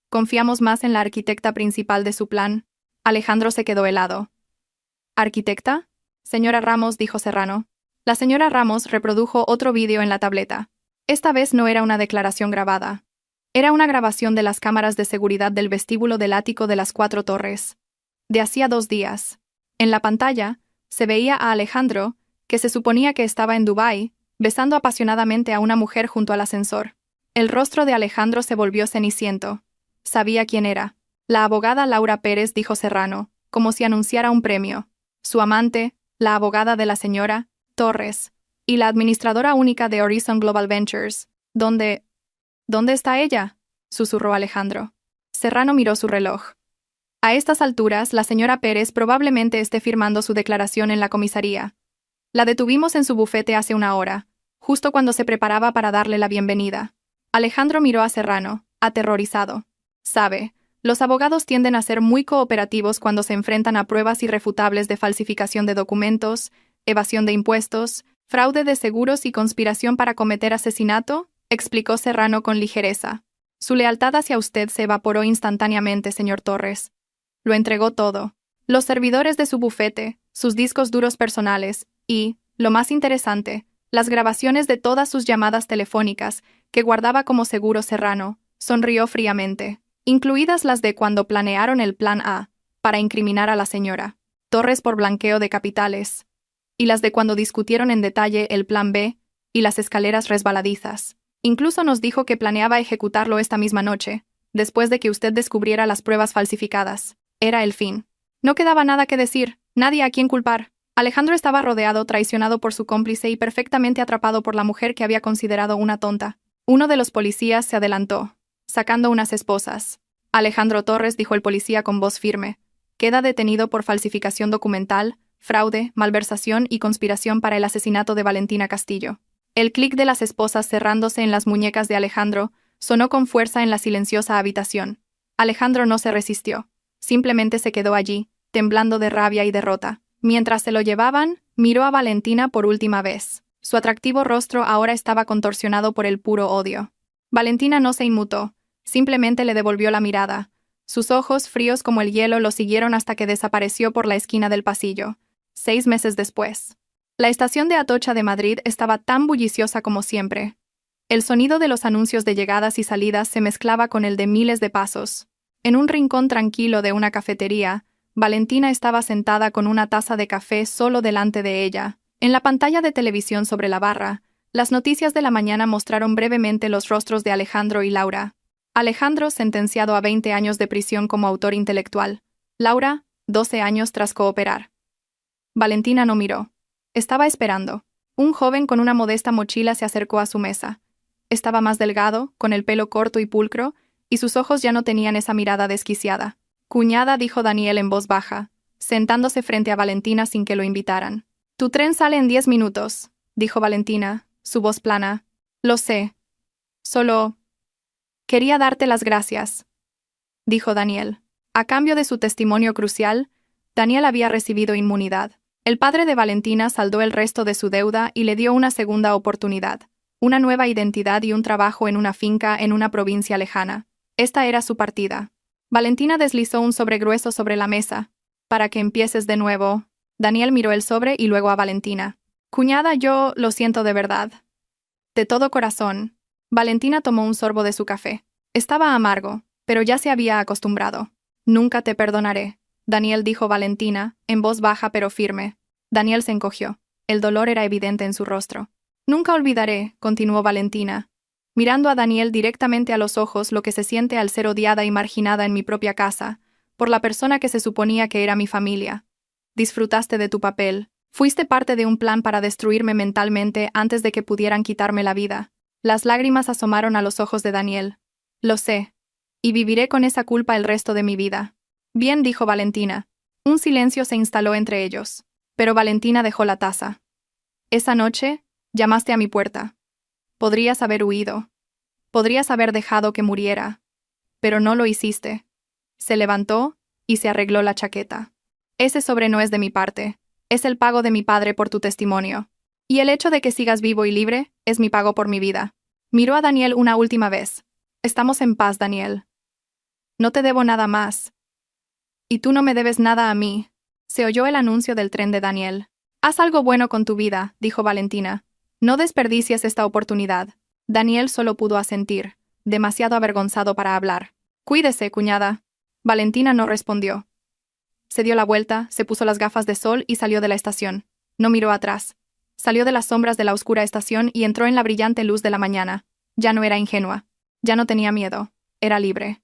Speaker 1: Confiamos más en la arquitecta principal de su plan. Alejandro se quedó helado. ¿Arquitecta? Señora Ramos, dijo Serrano. La señora Ramos reprodujo otro vídeo en la tableta. Esta vez no era una declaración grabada. Era una grabación de las cámaras de seguridad del vestíbulo del ático de las 4 Torres. De hacía 2 días. En la pantalla, se veía a Alejandro, que se suponía que estaba en Dubái, besando apasionadamente a una mujer junto al ascensor. El rostro de Alejandro se volvió ceniciento. Sabía quién era. La abogada Laura Pérez, dijo Serrano, como si anunciara un premio. Su amante, la abogada de la señora Torres, y la administradora única de Horizon Global Ventures. ¿Dónde está ella?, susurró Alejandro. Serrano miró su reloj. A estas alturas, la señora Pérez probablemente esté firmando su declaración en la comisaría. La detuvimos en su bufete hace una hora, justo cuando se preparaba para darle la bienvenida. Alejandro miró a Serrano, aterrorizado. Sabe, los abogados tienden a ser muy cooperativos cuando se enfrentan a pruebas irrefutables de falsificación de documentos, evasión de impuestos, fraude de seguros y conspiración para cometer asesinato, explicó Serrano con ligereza. Su lealtad hacia usted se evaporó instantáneamente, señor Torres. Lo entregó todo. Los servidores de su bufete, sus discos duros personales y, lo más interesante, las grabaciones de todas sus llamadas telefónicas que guardaba como seguro Serrano. Sonrió fríamente, incluidas las de cuando planearon el plan A, para incriminar a la señora Torres por blanqueo de capitales, y las de cuando discutieron en detalle el plan B y las escaleras resbaladizas. Incluso nos dijo que planeaba ejecutarlo esta misma noche, después de que usted descubriera las pruebas falsificadas. Era el fin. No quedaba nada que decir, nadie a quien culpar. Alejandro estaba rodeado, traicionado por su cómplice y perfectamente atrapado por la mujer que había considerado una tonta. Uno de los policías se adelantó, sacando unas esposas. Alejandro Torres, dijo el policía con voz firme, queda detenido por falsificación documental, fraude, malversación y conspiración para el asesinato de Valentina Castillo. El clic de las esposas cerrándose en las muñecas de Alejandro sonó con fuerza en la silenciosa habitación. Alejandro no se resistió. Simplemente se quedó allí, temblando de rabia y derrota. Mientras se lo llevaban, miró a Valentina por última vez. Su atractivo rostro ahora estaba contorsionado por el puro odio. Valentina no se inmutó, simplemente le devolvió la mirada. Sus ojos, fríos como el hielo, lo siguieron hasta que desapareció por la esquina del pasillo. 6 meses después. La estación de Atocha de Madrid estaba tan bulliciosa como siempre. El sonido de los anuncios de llegadas y salidas se mezclaba con el de miles de pasos. En un rincón tranquilo de una cafetería, Valentina estaba sentada con una taza de café solo delante de ella. En la pantalla de televisión sobre la barra, las noticias de la mañana mostraron brevemente los rostros de Alejandro y Laura. Alejandro, sentenciado a 20 años de prisión como autor intelectual. Laura, 12 años tras cooperar. Valentina no miró. Estaba esperando. Un joven con una modesta mochila se acercó a su mesa. Estaba más delgado, con el pelo corto y pulcro, y sus ojos ya no tenían esa mirada desquiciada. Cuñada, dijo Daniel en voz baja, sentándose frente a Valentina sin que lo invitaran. Tu tren sale en 10 minutos, dijo Valentina, su voz plana. Lo sé. Solo quería darte las gracias, dijo Daniel. A cambio de su testimonio crucial, Daniel había recibido inmunidad. El padre de Valentina saldó el resto de su deuda y le dio una segunda oportunidad, una nueva identidad y un trabajo en una finca en una provincia lejana. Esta era su partida. Valentina deslizó un sobre grueso sobre la mesa. Para que empieces de nuevo. Daniel miró el sobre y luego a Valentina. Cuñada, yo lo siento de verdad. De todo corazón. Valentina tomó un sorbo de su café. Estaba amargo, pero ya se había acostumbrado. Nunca te perdonaré, Daniel, dijo Valentina, en voz baja pero firme. Daniel se encogió. El dolor era evidente en su rostro. Nunca olvidaré, continuó Valentina, mirando a Daniel directamente a los ojos, lo que se siente al ser odiada y marginada en mi propia casa, por la persona que se suponía que era mi familia. Disfrutaste de tu papel. Fuiste parte de un plan para destruirme mentalmente antes de que pudieran quitarme la vida. Las lágrimas asomaron a los ojos de Daniel. Lo sé. Y viviré con esa culpa el resto de mi vida. Bien, dijo Valentina. Un silencio se instaló entre ellos. Pero Valentina dejó la taza. Esa noche, llamaste a mi puerta. Podrías haber huido. Podrías haber dejado que muriera. Pero no lo hiciste. Se levantó y se arregló la chaqueta. Ese sobre no es de mi parte. Es el pago de mi padre por tu testimonio. Y el hecho de que sigas vivo y libre es mi pago por mi vida. Miró a Daniel una última vez. Estamos en paz, Daniel. No te debo nada más. Y tú no me debes nada a mí. Se oyó el anuncio del tren de Daniel. Haz algo bueno con tu vida, dijo Valentina. No desperdicies esta oportunidad. Daniel solo pudo asentir, demasiado avergonzado para hablar. Cuídese, cuñada. Valentina no respondió. Se dio la vuelta, se puso las gafas de sol y salió de la estación. No miró atrás. Salió de las sombras de la oscura estación y entró en la brillante luz de la mañana. Ya no era ingenua. Ya no tenía miedo. Era libre.